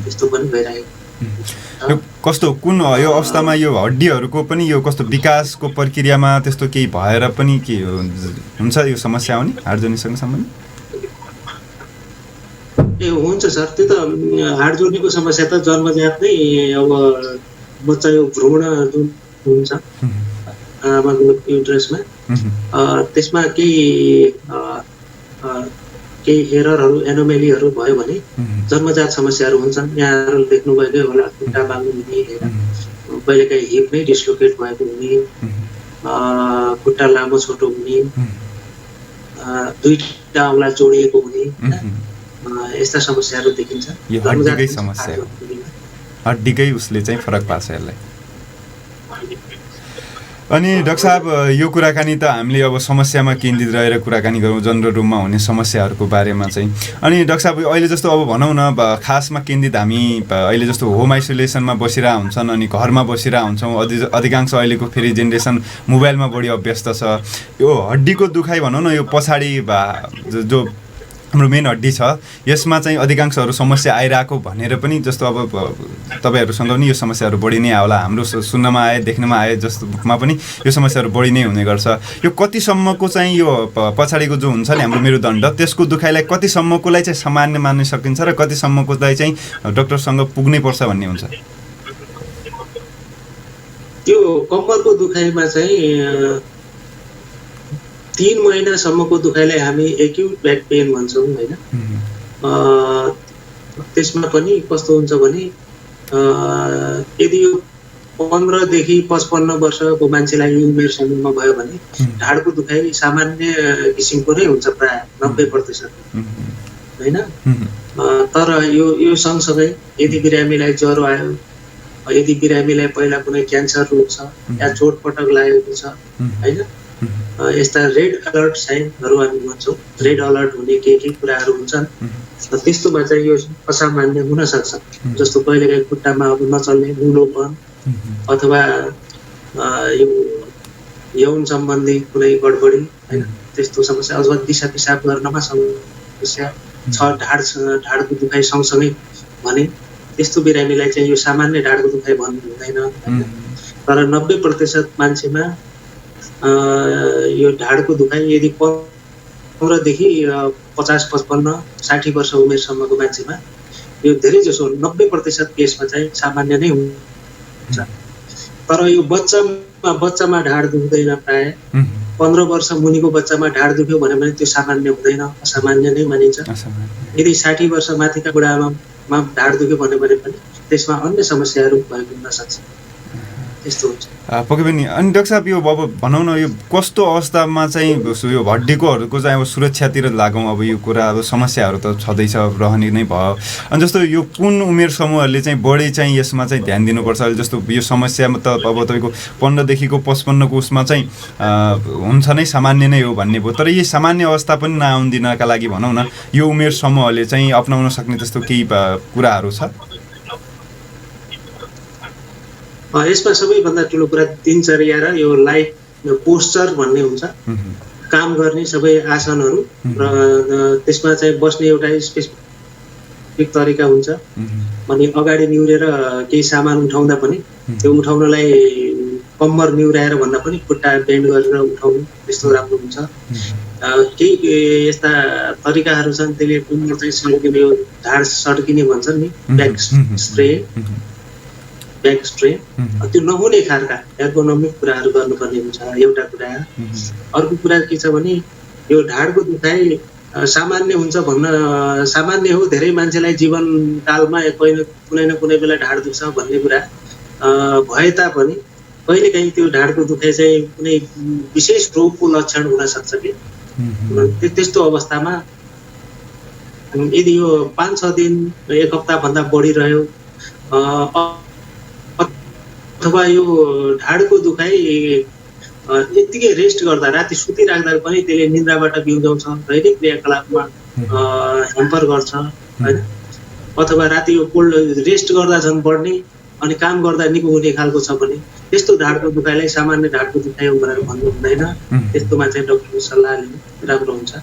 त्यस्तो पनि भइरहेको। यो कस्तो कुन यो अवस्थामा यो हड्डीहरूको पनि यो कस्तो विकासको प्रक्रियामा त्यस्तो केही भएर पनि के हुन्छ यो समस्या आउने हाड जोर्नीसँग सम्बन्धित? ए हुन्छ सर, त्यो त हाड जोर्नीको समस्या त जन्मजात नै अब बच्चा यो भ्रूण जुन हुन्छ आमाको युट्रसमा त्यसमा केही एररहरू, एनोमेलीहरू भयो भने जन्मजात समस्याहरू हुन्छन्। यहाँहरू देख्नुभएकै होला, खुट्टा बाङ्गो हुने, कहिलेकाहीँ हिप नै डिस्लोकेट भएको हुने, खुट्टा लामो छोटो हुने, दुईटा औँला जोडिएको हुने, यस्ता समस्याहरू देखिन्छ। यो हड्डीकै समस्या हो, हड्डीकै उसले चाहिँ फरक पार्छ यसलाई। अनि डाक्टर साहब यो कुराकानी त हामीले अब समस्यामा केन्द्रित रहेर कुराकानी गरौँ जनरल रुममा हुने समस्याहरूको बारेमा चाहिँ। अनि डाक्टर साहब अहिले जस्तो अब भनौँ न खासमा केन्द्रित हामी अहिले जस्तो होम आइसोलेसनमा बसिरहेको हुन्छन् अनि घरमा बसिरहेको हुन्छौँ। अधिकांश अहिलेको फेरि जेनेरेसन मोबाइलमा बढी अभ्यस्त छ। यो हड्डीको दुखाइ भनौँ न, यो पछाडि जो हाम्रो मेन हड्डी छ यसमा चाहिँ अधिकांशहरू समस्या आइरहेको भनेर पनि जस्तो अब तपाईँहरूसँग पनि यो समस्याहरू बढी नै आउला, हाम्रो सुन्नमा आए देख्नमा आए जस्तोमा पनि यो समस्याहरू बढी नै हुने गर्छ। यो कतिसम्मको चाहिँ यो पछाडिको जो हुन्छ नि हाम्रो मेरुदण्ड त्यसको दुखाइलाई कतिसम्मकोलाई चाहिँ सामान्य मान्न सकिन्छ र कतिसम्मकोलाई चाहिँ डक्टरसँग पुग्नै पर्छ भन्ने हुन्छ? त्यो कम्मरको दुखाइमा चाहिँ 3 महिनासम्मको दुखाइलाई हामी एक्युट ब्याक पेन भन्छौँ हैन। त्यसमा पनि कस्तो हुन्छ भने यदि यो 15 देखि 55 वर्षको मान्छेलाई यो उमेर समूहमा भयो भने ढाडको दुखाइ सामान्य किसिमको नै हुन्छ, प्राय 90%, होइन? तर यो सँगसँगै यदि बिरामीलाई ज्वरो आयो, यदि बिरामीलाई पहिला कुनै क्यान्सर रोग छ या चोटपटक लागेको छ, होइन, यस्ता रेड अलर्ट साइनहरू हामी भन्छौँ, रेड अलर्ट हुने के कुराहरू हुन्छन्, त्यस्तोमा चाहिँ यो असामान्य हुन सक्छ। जस्तो कहिलेकाहीँ खुट्टामा अब नचल्ने, लुलोपन, अथवा यो यौन सम्बन्धी कुनै गडबडी, होइन, त्यस्तो समस्या, अथवा दिशा पिसाब गर्नमा समस्या छ, ढाडको दुखाइ सँगसँगै भने त्यस्तो बिरामीलाई चाहिँ यो सामान्य ढाडको दुखाइ भन्नु हुँदैन, होइन? तर 90% मान्छेमा यो ढाडको दुखाइ यदि 15 देखि 50, 55, 60 वर्ष उमेरसम्मको मान्छेमा यो धेरै जसो 90% केसमा चाहिँ सामान्य नै हुन्छ। तर यो बच्चामा ढाड दुख्दैन, प्राय 15 वर्ष मुनिको बच्चामा ढाड दुख्यो भने त्यो सामान्य हुँदैन, असामान्य नै मानिन्छ। यदि 60 वर्ष माथिका बुढामा ढाड दुख्यो भने पनि त्यसमा अन्य समस्याहरू भएको हुन सक्छ, त्यस्तो हुन्छ। पक्कै पनि। अनि डाक्टर साहब, यो अब भनौँ न, यो कस्तो अवस्थामा चाहिँ यो हड्डीकोहरूको चाहिँ अब सुरक्षातिर लागौँ, अब यो कुरा, अब समस्याहरू त छँदैछ, रहने नै भयो। अनि जस्तो यो कुन उमेर समूहहरूले चाहिँ बढी चाहिँ यसमा चाहिँ ध्यान दिनुपर्छ? जस्तो यो समस्यामा त अब तपाईँको 15 देखिको 55 को उसमा चाहिँ हुन्छ नै, सामान्य नै हो भन्ने भयो। तर यी सामान्य अवस्था पनि नआउन दिनका लागि भनौँ न, यो उमेर समूहले चाहिँ अपनाउन सक्ने त्यस्तो केही कुराहरू छ? यसमा सबैभन्दा ठुलो कुरा दिनचर्या र यो लाइफ पोस्चर भन्ने हुन्छ, काम गर्ने सबै आसनहरू, र त्यसमा चाहिँ बस्ने एउटा स्पेसिफिक तरिका हुन्छ। अनि अगाडि निहुरेर केही सामान उठाउँदा पनि त्यो उठाउनलाई कम्मर निहुराएर भन्दा पनि खुट्टा बेन्ड गरेर उठाउनु, त्यस्तो राम्रो हुन्छ। केही यस्ता तरिकाहरू छन्, त्यसले कम्मर चाहिँ सड्किने, यो ढाड सड्किने भन्छन् नि, ब्याक स्ट्रेन, त्यो नहुने खालका एर्गोनोमिक कुराहरू गर्नुपर्ने हुन्छ, एउटा कुरा। अर्को कुरा के छ भने यो ढाडको दुखाइ सामान्य हुन्छ भन्न सामान्य हो, धेरै मान्छेलाई जीवनकालमा कुनै न कुनै बेला ढाड दुख्छ भन्ने कुरा भए तापनि कहिलेकाहीँ त्यो ढाडको दुखाइ चाहिँ कुनै विशेष रोगको लक्षण हुन सक्छ कि त्यस्तो अवस्थामा यदि यो 5-6 दिन, 1 हप्ताभन्दा बढी रह्यो, अथवा यो ढाडको दुखाइ यत्तिकै रेस्ट गर्दा, राति सुतिराख्दा पनि त्यसले निन्द्राबाट बिउजाउँछ, दैनिक क्रियाकलापमा ह्याम्पर गर्छ, होइन? अथवा राति यो कोल्ड रेस्ट गर्दा झन् बढ्ने, अनि काम गर्दा निको हुने खालको छ भने त्यस्तो ढाडको दुखाइलाई सामान्य ढाडको दुखाइ हो भनेर भन्नु हुँदैन। त्यस्तोमा चाहिँ डक्टरको सल्लाह लिनु राम्रो हुन्छ।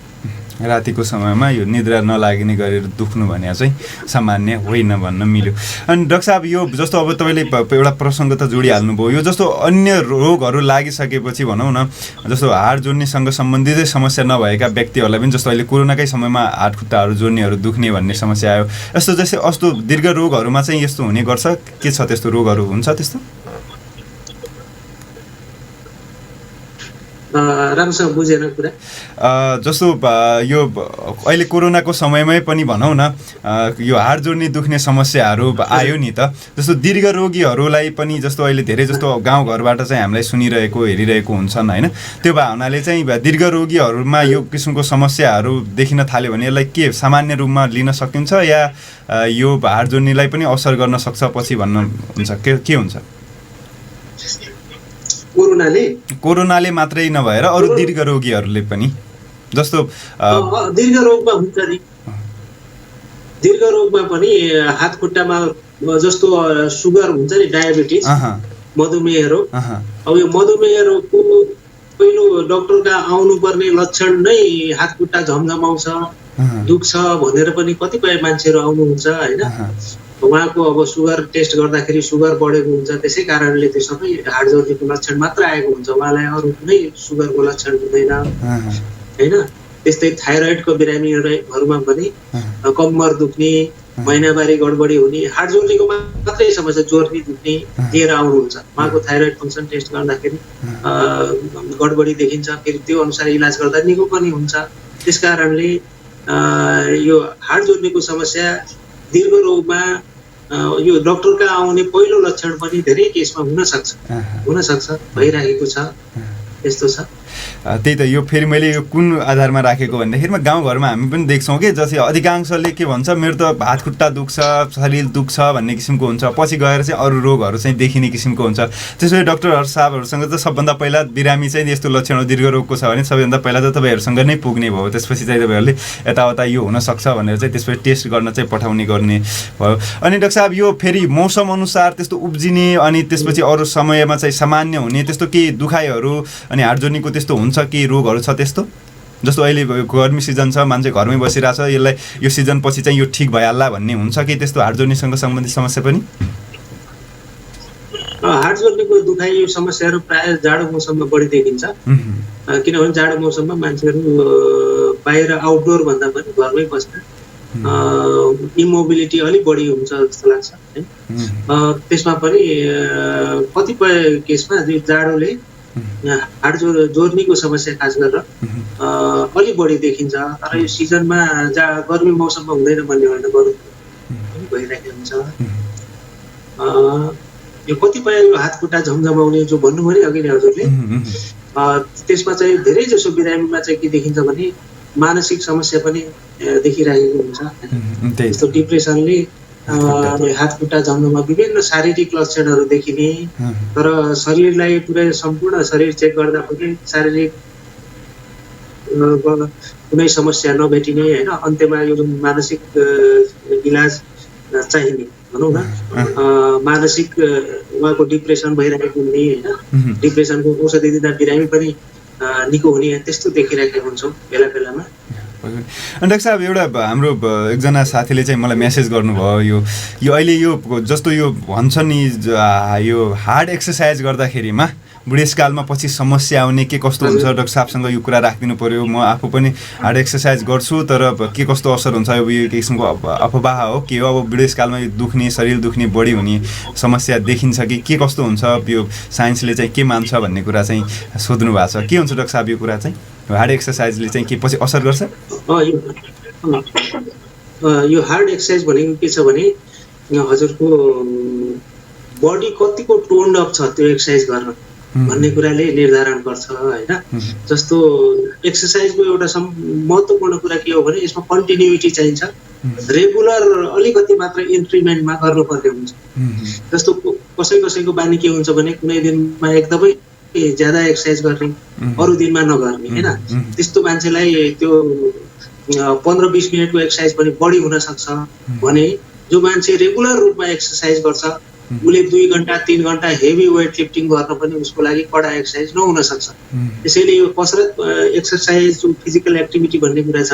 रातिको समयमा यो निद्रा नलागिने गरेर दुख्नु भने चाहिँ सामान्य होइन भन्न मिल्यो। अनि डाक्टर साहब, यो जस्तो अब तपाईँले एउटा प्रसङ्ग त जोडिहाल्नुभयो, यो जस्तो अन्य रोगहरू लागिसकेपछि भनौँ न, जस्तो हाड जोड्नेसँग सम्बन्धितै समस्या नभएका व्यक्तिहरूलाई पनि, जस्तो अहिले कोरोनाकै समयमा हात खुट्टाहरू जोड्नेहरू दुख्ने भन्ने समस्या आयो, यस्तो जस्तै अस्तो दीर्घ रोगहरूमा चाहिँ यस्तो हुने गर्छ के छ? त्यस्तो रोगहरू हुन्छ त्यस्तो? राम्रोसँग बुझेन कुरा। जस्तो यो अहिले कोरोनाको समयमै पनि भनौँ न, यो हाड जोड्ने दुख्ने समस्याहरू आयो नि त। जस्तो दीर्घ रोगीहरूलाई पनि, जस्तो अहिले धेरै जस्तो गाउँघरबाट चाहिँ हामीलाई सुनिरहेको हेरिरहेको हुन्छन्, होइन? त्यो भए हुनाले चाहिँ दीर्घ रोगीहरूमा यो किसिमको समस्याहरू देखिन थाल्यो भने यसलाई के सामान्य रूपमा लिन सकिन्छ, या यो हाड जोड्नेलाई पनि असर गर्न सक्छ पछि भन्नुहुन्छ? के हुन्छ? कोरोनाले मात्रै नभएर अरू दीर्घ रोगीहरूले पनि, जस्तो दीर्घ रोगमा हुन्छ नि, दीर्घ रोगमा पनि हात खुट्टामा जस्तो सुगर हुन्छ नि, डायबिटिज, मधुमेह रोग। अब यो मधुमेह रोगको पहिलो डक्टरका आउनुपर्ने लक्षण नै हात खुट्टा झमझमाउँछ, दुख्छ भनेर पनि कतिपय मान्छेहरू आउनुहुन्छ, होइन? उहाँको अब सुगर टेस्ट गर्दाखेरि सुगर बढेको हुन्छ, त्यसै कारणले त्यो सबै हाड जोड्नेको लक्षण मात्र आएको हुन्छ, उहाँलाई अरू कुनै सुगरको लक्षण हुँदैन, होइन? त्यस्तै थाइरोइडको बिरामीहरूमा पनि कम्मर दुख्ने, महिनावारी गडबडी हुने, हाड जोड्नेको मात्रै समस्या, जोर्नी दुख्ने लिएर आउनुहुन्छ, उहाँको थाइरोइड फङ्सन टेस्ट गर्दाखेरि गडबडी देखिन्छ, फेरि त्यो अनुसार इलाज गर्दा निको पनि हुन्छ। त्यस कारणले यो हाड जोड्नेको समस्या दीर्घ रोगमा यो डक्टरका आउने पहिलो लक्षण पनि धेरै केसमा हुनसक्छ भइरहेको छ यस्तो छ। त्यही त यो फेरि मैले यो कुन आधारमा राखेको भन्दाखेरिमा गाउँघरमा हामी पनि देख्छौँ कि जस्तै अधिकांशले के भन्छ मेरो त हात खुट्टा दुख्छ शरीर दुख्छ भन्ने किसिमको हुन्छ, पछि गएर चाहिँ अरू रोगहरू चाहिँ देखिने किसिमको हुन्छ। त्यसैले डक्टर साहबहरूसँग त सबभन्दा पहिला बिरामी चाहिँ यस्तो लक्षण दीर्घ रोगको छ भने सबैभन्दा पहिला त तपाईँहरूसँग नै पुग्ने भयो, त्यसपछि चाहिँ तपाईँहरूले यताउता यो हुनसक्छ भनेर चाहिँ त्यसपछि टेस्ट गर्न चाहिँ पठाउने गर्ने भयो। अनि डाक्टर साहब यो फेरि मौसम अनुसार त्यस्तो उब्जिने अनि त्यसपछि अरू समयमा चाहिँ सामान्य हुने त्यस्तो केही दुखाइहरू अनि हाड जोर्नीको त्यस्तो हुन्छ कि रोगहरू छ त्यस्तो? जस्तो अहिले गर्मी सिजन छ, मान्छे घरमै बसिरहेछ, यसलाई यो सिजन पछि चाहिँ यो ठिक भइहाल्ला भन्ने हुन्छ कि त्यस्तो हाड जोर्नीसँग सम्बन्धित समस्या पनि? हाड जोर्नीको दुखाइ समस्याहरू प्रायः जाडो मौसममा बढी देखिन्छ, किनभने जाडो मौसममा मान्छेहरू बाहिर आउटडोर भन्दा पनि घरमै बस्दा इमोबिलिटी अलिक बढी हुन्छ जस्तो लाग्छ है। त्यसमा पनि कतिपय केसमा जाडोले हाड जोर्नीको समस्या खास गरेर अलिक बढी देखिन्छ। तर यो सिजनमा गर्मी मौसममा हुँदैन भन्ने होइन, गर्मी भइरहेको हुन्छ। यो कतिपय हात खुट्टा झमझमाउने जो भन्नुभयो नि अघि नै हजुरले, त्यसमा चाहिँ धेरै जसो बिरामीमा चाहिँ के देखिन्छ भने मानसिक समस्या पनि देखिरहेको हुन्छ। त्यस्तो डिप्रेसनले हात खुट्टा झम्नुमा विभिन्न शारीरिक लक्षणहरू देखिने, तर शरीरलाई पुरै सम्पूर्ण शरीर चेक गर्दा पनि शारीरिक कुनै समस्या नभेटिने होइन। अन्त्यमा यो मानसिक इलाज चाहिने भनौँ न, मानसिक उहाँको डिप्रेसन भइरहेको हुने होइन, डिप्रेसनको औषधि दिँदा बिरामी पनि निको हुने त्यस्तो देखिरहेको हुन्छौँ बेला बेलामा। अनि डाक्टर साहब एउटा हाम्रो एकजना साथीले चाहिँ मलाई मेसेज गर्नुभयो, यो अहिले यो जस्तो यो भन्छ नि यो हार्ड एक्सर्साइज गर्दाखेरिमा बुढेसकालमा पछि समस्या आउने के कस्तो हुन्छ, डाक्टर साहबसँग यो कुरा राखिदिनु पर्यो। म आफू पनि हार्ड एक्सर्साइज गर्छु तर के कस्तो असर हुन्छ यो किसिमको अफवाह हो के हो? अब बुढेसकालमा यो दुख्ने शरीर दुख्ने बढी हुने समस्या देखिन्छ कि के कस्तो हुन्छ, यो साइन्सले चाहिँ के मान्छ भन्ने कुरा चाहिँ सोध्नु भएको छ। के हुन्छ डाक्टर साहब यो कुरा चाहिँ हार्ड एक्सर्साइजले चाहिँ के पछि असर गर्छ? यो हार्ड एक्सर्साइज भनेको के छ भने हजुरको बडी कतिको टोन्ड अप छ त्यो एक्सर्साइज गर्न भन्ने कुराले निर्धारण गर्छ होइन। जस्तो एक्सर्साइजको एउटा महत्त्वपूर्ण कुरा के हो भने यसमा कन्टिन्युटी चाहिन्छ, रेगुलर अलिकति मात्र इन्क्रिमेन्टमा गर्नुपर्ने हुन्छ। जस्तो कसैको बानी के हुन्छ भने कुनै दिनमा एकदमै ज्यादा एक्सर्साइज गर्ने, अरू दिनमा नगर्ने होइन। त्यस्तो मान्छेलाई त्यो 15-20 मिनटको एक्सर्साइज पनि बढी हुन सक्छ भने जो मान्छे रेगुलर रूपमा एक्सर्साइज गर्छ उसले 2 घण्टा 3 घण्टा हेभी वेट लिफ्टिङ गर्न पनि उसको लागि कडा एक्सर्साइज नहुन सक्छ। त्यसैले यो कसरत एक्सर्साइज जो फिजिकल एक्टिभिटी भन्ने कुरा छ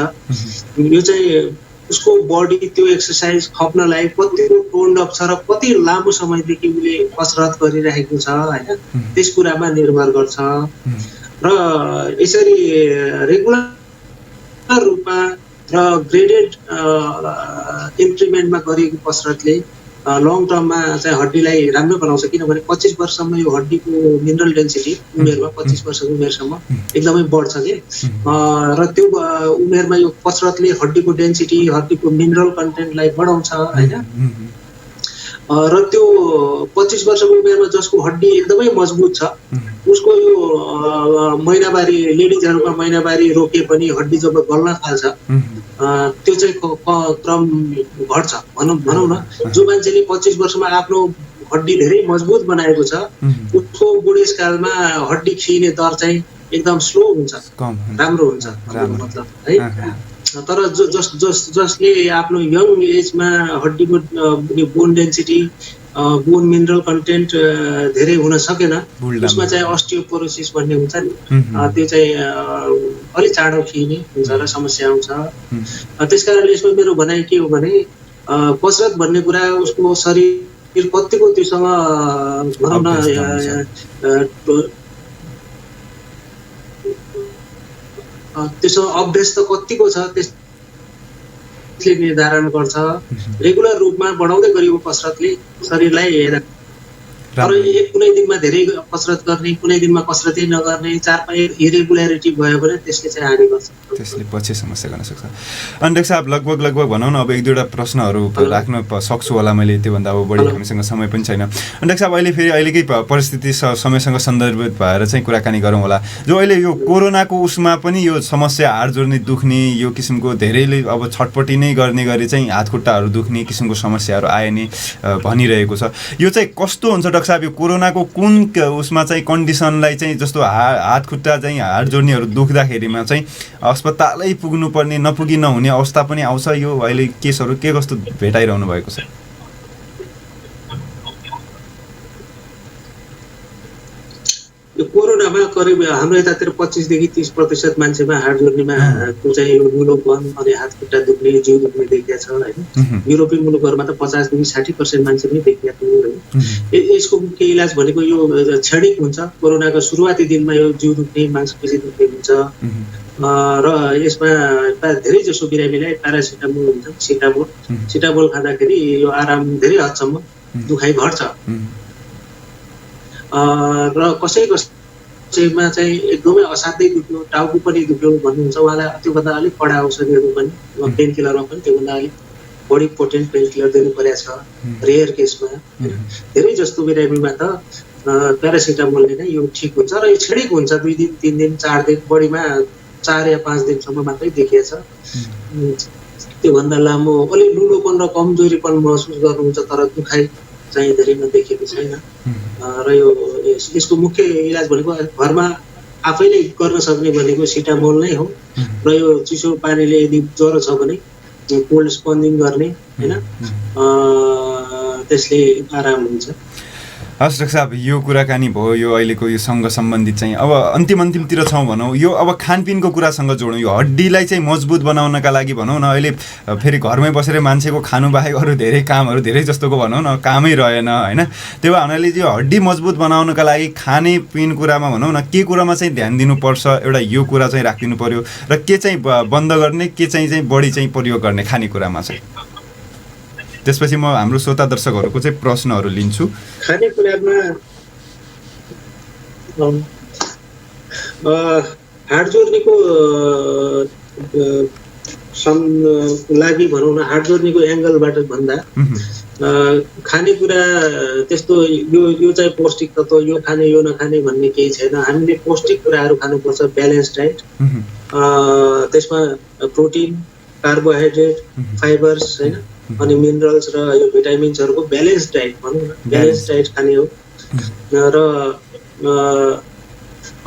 यो चाहिँ उसको बडी त्यो एक्सर्साइज खप्नलाई कति टोन्ड अप छ र कति लामो समयदेखि उसले कसरत गरिरहेको छ होइन, त्यस कुरामा निर्भर गर्छ। र यसरी रेगुलर रूपमा र ग्रेडेड इन्क्रिमेन्टमा गरिएको कसरतले लङ टर्ममा चाहिँ हड्डीलाई राम्रो बनाउँछ, किनभने 25 वर्षसम्म यो हड्डीको मिनरल डेन्सिटी उमेरमा 25 वर्षको उमेरसम्म एकदमै बढ्छ कि, र त्यो उमेरमा यो कसरतले हड्डीको डेन्सिटी हड्डीको मिनरल कन्टेन्टलाई बढाउँछ होइन। र त्यो 25 वर्षको उमेरमा जसको हड्डी एकदमै मजबुत छ उसको यो महिनावारी लेडिजहरूमा महिनावारी रोके पनि हड्डी जब गल्न थाल्छ त्यो चाहिँ क्रम घट्छ भनौँ न। जो मान्छेले 25 वर्षमा आफ्नो हड्डी धेरै मजबुत बनाएको छ उसको बुढेसकालमा हड्डी खिने दर चाहिँ एकदम स्लो हुन्छ, राम्रो हुन्छ मतलब है। तर जसले आफ्नो यङ एजमा हड्डीको bone density bone mineral content धेरै हुन सकेन उसमा चाहिँ अस्टियोपोरोसिस भन्ने हुन्छ नि, त्यो चाहिँ अलिक चाँडो खिने हुन्छ र समस्या आउँछ। त्यसकारणले यसमा मेरो भनाइ के हो भने कसरत भन्ने कुरा उसको शरीर कतिको त्योसँग भनौँ न त्यसो अभ्यास त कतिको छ त्यसले निर्धारण गर्छ। रेगुलर रूपमा बढाउँदै गरेको कसरतले शरीरलाई तर कुनै दिनमा धेरै कसरत गर्ने कुनै दिनमा कसरतै नगर्ने 4-5 इरेगुल्यारिटी भयो भने त्यसले चाहिँ हानि गर्छ। त्यसले पछि समस्या गर्न सक्छ। अनि डाक्टर साहब लगभग भनौँ न अब 1-2वटा प्रश्नहरू राख्न सक्छु होला मैले, त्योभन्दा अब बढी हामीसँग समय पनि छैन। अनि डाक्टर साहब अहिले फेरि अहिलेकै परिस्थिति समयसँग सन्दर्भित भएर चाहिँ कुराकानी गरौँ होला। जो अहिले यो कोरोनाको उसमा पनि यो समस्या हाड जोड्ने दुख्ने यो किसिमको धेरैले अब छटपट्टि नै गर्ने गरी चाहिँ हातखुट्टाहरू दुख्ने किसिमको समस्याहरू आए नि भनिरहेको छ। यो चाहिँ कस्तो हुन्छ डाक्टर साहब, यो कोरोनाको कुन उसमा चाहिँ कन्डिसनलाई चाहिँ जस्तो हातखुट्टा चाहिँ हाड जोड्नेहरू दुख्दाखेरिमा चाहिँ अस्पतालै पुग्नुपर्ने नपुगी नहुने अवस्था पनि आउँछ? यो अहिले केसहरू के कस्तो भेटाइरहनु भएको छ? यो कोरोनामा करिब हाम्रो यतातिर 25-30% मान्छेमा हाड जोड्नेमा चाहिँ यो मुलोपन अनि हात खुट्टा दुख्ने जिउ दुख्ने देखिया छ हैन। युरोपियन मुलुकहरुमा त 50-60% मान्छे पनि देखिया छ हैन। यसको मुख्य इलाज भनेको यो क्षणिक हुन्छ। कोरोनाको सुरुवाती दिनमा यो जिउ दुख्ने मांसपेशी दुख्ने हुन्छ र यसमा धेरै जसो बिरामीलाई प्यारासिटामोल हुन्छ, सिटामोल खाँदाखेरि यो आराम धेरै हदसम्म दुखाइ घट्छ। र कसैमा चाहिँ एकदमै असाध्यै दुख्यो, टाउको पनि दुख्यो भन्नुहुन्छ उहाँलाई त्योभन्दा अलिक कडा औषधिहरू पनि पेन किलरमा पनि त्योभन्दा अलिक बढी पोटेन्ट पेन किलर दिनु परेको छ रेयर केसमा। धेरै जस्तो बिरामीमा त प्यारासिटामोलले नै यो ठिक हुन्छ र यो क्षणिक हुन्छ। 2 दिन 3 दिन 4 दिन बढीमा 4 या 5 दिनसम्म मात्रै देखिएछ। त्योभन्दा लामो अलिक लुलोपन र कमजोरीपन महसुस गर्नुहुन्छ तर दुखाइ चाहिँ धेरै नदेखिएको छैन। र यो यसको मुख्य इलाज भनेको घरमा आफैले गर्न सक्ने भनेको सिटामोल नै हो र यो चिसो पानीले यदि ज्वरो छ भने कोल्ड स्पन्जिङ गर्ने हैन, त्यसले आराम हुन्छ। हस् डाक्टर साहब, यो कुराकानी भयो यो अहिलेको यो सँग सम्बन्धित चाहिँ अब अन्तिमतिर छौँ भनौँ। यो अब खानपिनको कुरासँग जोडौँ। यो हड्डीलाई चाहिँ मजबुत बनाउनका लागि भनौँ न अहिले फेरि घरमै बसेर मान्छेको खानु बाहेक अरू धेरै कामहरू धेरै जस्तोको भनौँ न कामै रहेन होइन। त्यो हुनाले यो हड्डी मजबुत बनाउनका लागि खानेपिन कुरामा भनौँ न के कुरामा चाहिँ ध्यान दिनुपर्छ, एउटा यो कुरा चाहिँ राखिदिनु पर्यो र के चाहिँ बन्द गर्ने, के चाहिँ बढी चाहिँ प्रयोग गर्ने खानेकुरामा चाहिँ। त्यसपछि म हाम्रो श्रोता दर्शकहरूको चाहिँ प्रश्नहरू लिन्छु। खानेकुरामा हाड जोड्नेको लागि भनौँ न हाड जोड्नेको एङ्गलबाट भन्दा खानेकुरा त्यस्तो यो चाहिँ पौष्टिक तत्त्व यो खाने यो नखाने भन्ने केही छैन। हामीले पौष्टिक कुराहरू खानुपर्छ, ब्यालेन्स डाइट। त्यसमा प्रोटिन, कार्बोहाइड्रेट, फाइबर्स हैन अनि मिनरल्स र यो भिटामिन्सहरूको ब्यालेन्स डाइट भनौँ न, ब्यालेन्स डाइट खाने हो। र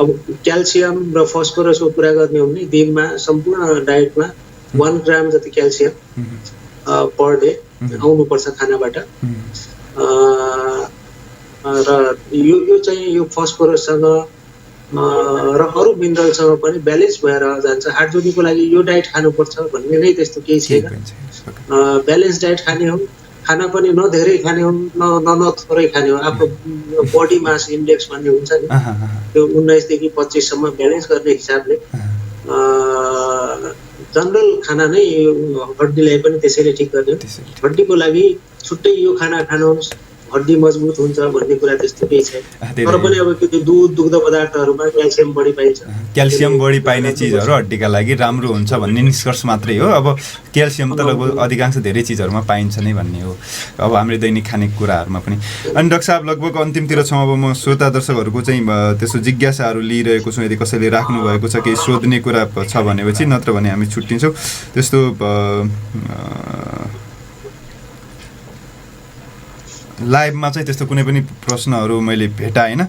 अब क्याल्सियम र फस्फोरसको कुरा गर्ने हो भने दिनमा सम्पूर्ण डाइटमा 1 ग्राम जति क्याल्सियम पर डे आउनुपर्छ खानाबाट। र यो चाहिँ यो फस्फोरससँग र अरू मिनरलसँग पनि ब्यालेन्स भएर जान्छ। हाड जोड्नेको लागि यो डाइट खानुपर्छ भन्ने नै त्यस्तो केही छैन। ब्यालेन्स डाइट खाने हो, खाना पनि न धेरै खाने हो न थोरै खाने हो। आफ्नो बडी मास इन्डेक्स भन्ने हुन्छ नि, त्यो 19 देखि 25 सम्म ब्यालेन्स गर्ने हिसाबले जनरल खाना नै हड्डीलाई पनि त्यसैले ठिक गर्ने हो। हड्डीको लागि छुट्टै यो खाना खानुहोस् हड्डी मजबुत हुन्छ भन्ने कुरा त्यस्तो केही छैन। तर पनि अब त्यो दुध दुग्ध पदार्थहरूमा क्याल्सियम बढी पाइन्छ। क्याल्सियम बढी पाइने चिजहरू हड्डीका लागि राम्रो हुन्छ भन्ने निष्कर्ष मात्रै हो। अब क्याल्सियम त लगभग अधिकांश धेरै चिजहरूमा पाइन्छ नै भन्ने हो अब हाम्रो दैनिक खानेकुराहरूमा पनि। अनि डाक्टर साहब लगभग अन्तिमतिर छौँ। अब म श्रोता दर्शकहरूको चाहिँ त्यसो जिज्ञासाहरू लिइरहेको छु। यदि कसैले राख्नु भएको छ केही सोध्ने कुरा छ भनेपछि, नत्र भने हामी छुट्टिन्छौँ। त्यस्तो लाइभमा चाहिँ त्यस्तो कुनै पनि प्रश्नहरू मैले भेटाएन।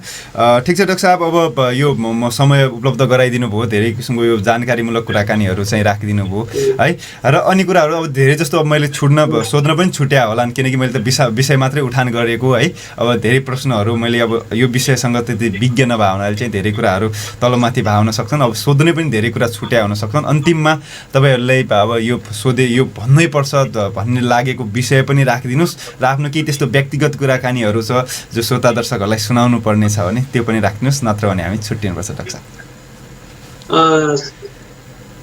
ठिक छ डाक्टर साहब, अब यो म समय उपलब्ध गराइदिनु भयो, धेरै किसिमको यो जानकारीमूलक कुराकानीहरू चाहिँ राखिदिनु भयो है। र अन्य कुराहरू अब धेरै जस्तो अब मैले सोध्न पनि छुट्या होला किनकि मैले त विषय मात्रै उठान गरेको है। अब धेरै प्रश्नहरू मैले अब यो विषयसँग त्यति विज्ञ नभए हुनाले चाहिँ धेरै कुराहरू तलमाथि भए हुन सक्छन्। अब सोध्ने पनि धेरै कुरा छुट्या हुन सक्छन्। अन्तिममा तपाईँहरूलाई अब यो यो भन्नै पर्छ भन्ने लागेको विषय पनि राखिदिनुहोस् र आफ्नो केही त्यस्तो व्यक्तिगत कुराकानीहरू छ जो श्रोता दर्शकहरूलाई सुनाउनु पर्ने छ भने त्यो पनि राख्नुहोस्, नत्र भने हामी छुट्टिनुपर्छ डाक्टर साहब।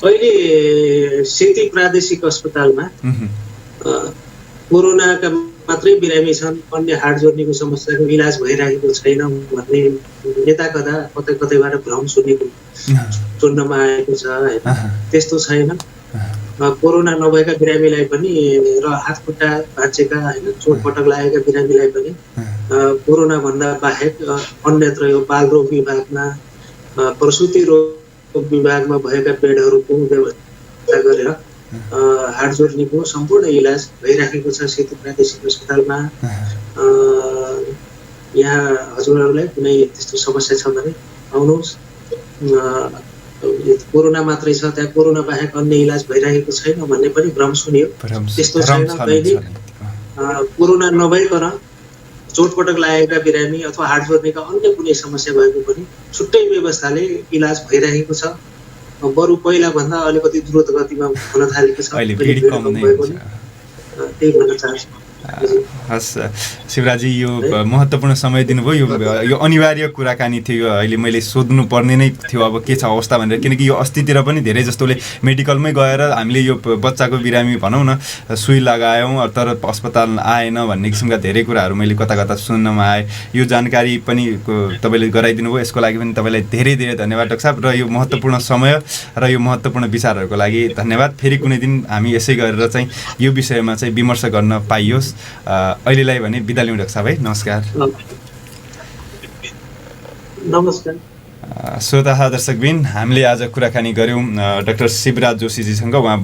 अहिले सेती प्रादेशिक अस्पतालमा कोरोनाका मात्रै बिरामी छन्, अन्य हाड जोर्नीको समस्याको इलाज भइरहेको छैन भन्ने यता कतैबाट भ्रम सुन्नमा आएको छ होइन। त्यस्तो छैन। कोरोना नभएका बिरामीलाई पनि र हातखुट्टा भाँचेका होइन, चोटपटक लागेका बिरामीलाई पनि कोरोना भन्दा बाहेक अन्यत्र यो बालरोग विभागमा, प्रसुति रोग विभागमा भएका बेडहरूको व्यवस्था गरेर हाड जोर्नीको सम्पूर्ण इलाज भइराखेको छ सेती प्रादेशिक अस्पतालमा। यहाँ हजुरहरूलाई कुनै त्यस्तो समस्या छ भने आउनुहोस्। कोरोना मात्रै छ, त्यहाँ कोरोना बाहेक अन्य इलाज भइरहेको छैन भन्ने पनि भ्रम सुनियो। त्यस्तो छैन। कहिले कोरोना नभइकन चोटपटक लागेका बिरामी अथवा हाड जोर्नीका अन्य कुनै समस्या भएको पनि छुट्टै व्यवस्थाले इलाज भइरहेको छ। बरु पहिला भन्दा अलिकति द्रुत गतिमा हुन थालेको छ। त्यही भन्न चाहन्छु। हस् शिवराजी, यो महत्त्वपूर्ण समय दिनुभयो। यो अनिवार्य कुराकानी थियो। अहिले मैले सोध्नु पर्ने नै थियो अब के छ अवस्था भनेर, किनकि यो अस्तितिर पनि धेरै जस्तोले मेडिकलमै गएर हामीले यो बच्चाको बिरामी भनौँ न सुई लगायौँ तर अस्पताल आएन भन्ने किसिमका धेरै कुराहरू मैले कता कता सुन्नमा आए। यो जानकारी पनि तपाईँले गराइदिनु भयो, यसको लागि पनि तपाईँलाई धेरै धेरै धन्यवाद डाक्टर साहब। र यो महत्त्वपूर्ण समय र यो महत्त्वपूर्ण विचारहरूको लागि धन्यवाद। फेरि कुनै दिन हामी यसै गरेर चाहिँ यो विषयमा चाहिँ विमर्श गर्न पाइयोस्। अहिलेलाई भने बिदा लिउँ डाक्टर साहब है। नमस्कार। नमस्कार। श्रोता दर्शकबिन, हामीले आज कुराकानी गऱ्यौँ डाक्टर शिवराज जोशीजीसँग। उहाँ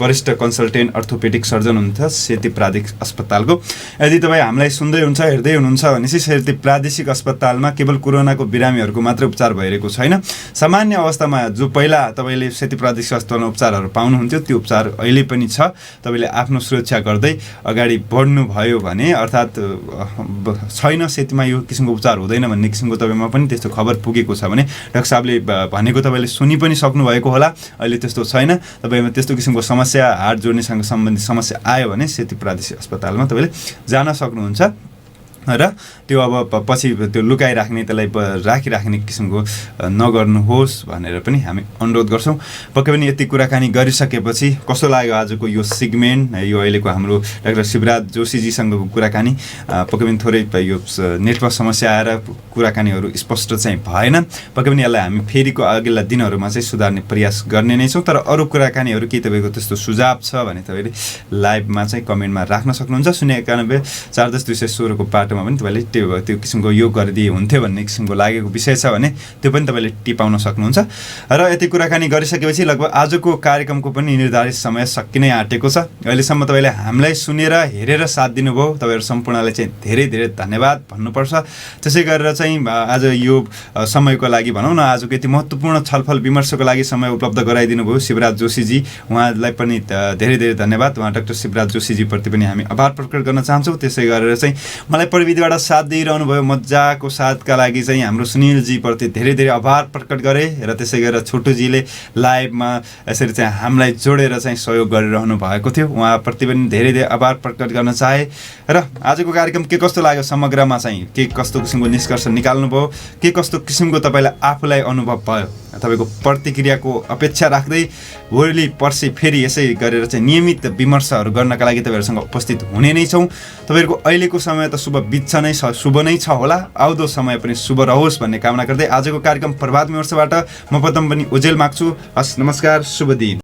वरिष्ठ कन्सल्टेन्ट अर्थोपेडिक सर्जन हुनुहुन्छ सेती प्रादेशिक अस्पतालको। यदि तपाईँ हामीलाई सुन्दै हुनुहुन्छ, हेर्दै हुनुहुन्छ भनेपछि सेती प्रादेशिक अस्पतालमा केवल कोरोनाको बिरामीहरूको मात्रै उपचार भइरहेको छैन। सामान्य अवस्थामा जो पहिला तपाईँले सेती प्रादेशिक अस्पतालमा उपचारहरू पाउनुहुन्थ्यो त्यो उपचार अहिले पनि छ। तपाईँले आफ्नो सुरक्षा गर्दै अगाडि बढ्नुभयो भने, अर्थात् छैन सेतीमा यो किसिमको उपचार हुँदैन भन्ने किसिमको तपाईँमा पनि त्यस्तो खबर पुगेको छ भने डाक्टर साहबले भनेको तपाईँले सुनि पनि सक्नुभएको होला। अहिले त्यस्तो छैन। तपाईँमा त्यस्तो किसिमको समस्या, हाड जोड्नेसँग सम्बन्धित समस्या आयो भने सेती प्रादेशिक अस्पतालमा तपाईँले जान सक्नुहुन्छ। र त्यो अब पछि त्यो लुकाइराख्ने, त्यसलाई राखिराख्ने किसिमको नगर्नुहोस् भनेर पनि हामी अनुरोध गर्छौँ। पक्कै पनि यति कुराकानी गरिसकेपछि कस्तो लाग्यो आजको यो सेगमेन्ट, यो अहिलेको हाम्रो डाक्टर शिवराज जोशीजीसँगको कुराकानी? पक्कै पनि थोरै यो नेटवर्क समस्या आएर कुराकानीहरू स्पष्ट चाहिँ भएन। पक्कै पनि यसलाई हामी फेरिको अघिल्ला दिनहरूमा चाहिँ सुधार्ने प्रयास गर्ने नै छौँ। तर अरू कुराकानीहरू केही तपाईँको त्यस्तो सुझाव छ भने तपाईँले लाइभमा चाहिँ कमेन्टमा राख्न सक्नुहुन्छ। 091 410 216 को पाटोमा पनि तपाईँले त्यो किसिमको योग गरिदिए हुन्थ्यो भन्ने किसिमको लागेको विषय छ भने त्यो पनि तपाईँले टिपाउन सक्नुहुन्छ। र यति कुराकानी गरिसकेपछि लगभग आजको कार्यक्रमको पनि निर्धारित समय सकिनै आँटेको छ। अहिलेसम्म तपाईँले हामीलाई सुनेर हेरेर साथ दिनुभयो, तपाईँहरू सम्पूर्णलाई चाहिँ धेरै धेरै धन्यवाद भन्नुपर्छ। त्यसै गरेर चाहिँ आज यो समयको लागि भनौँ न, आजको यति महत्त्वपूर्ण छलफल विमर्शको लागि समय उपलब्ध गराइदिनु भयो शिवराज जोशीजी, उहाँलाई पनि धेरै धेरै धन्यवाद। उहाँ डाक्टर शिवराज जोशीजीप्रति पनि हामी आभार प्रकट गर्न चाहन्छौँ। त्यसै गरेर चाहिँ मलाई प्रविधिबाट साथ दिइरहनु भयो मजाको साथका लागि चाहिँ हाम्रो सुनिलजीप्रति धेरै धेरै आभार प्रकट गरेँ। र त्यसै गरेर छोटुजीले लाइभमा यसरी चाहिँ हामीलाई जोडेर चाहिँ सहयोग गरिरहनु भएको थियो, उहाँप्रति पनि धेरै धेरै आभार प्रकट गर्न चाहे। र आजको कार्यक्रम के कस्तो लाग्यो, समग्रमा चाहिँ के कस्तो किसिमको निष्कर्ष निकाल्नुभयो, के कस्तो किसिमको तपाईँलाई आफूलाई अनुभव भयो, तपाईँको प्रतिक्रियाको अपेक्षा राख्दै भोलि पर्सि फेरि यसै गरेर चाहिँ नियमित विमर्शहरू गर्नका लागि तपाईँहरूसँग उपस्थित हुने नै छौँ। तपाईँहरूको अहिलेको समय त शुभ नै छ होला, आउँदो समय पनि शुभ रहोस् भन्ने कामना गर्दै आजको कार्यक्रम प्रभात विमर्शबाट म पदम पनि ओजेल माग्छु। हस्, नमस्कार, शुभ दिन।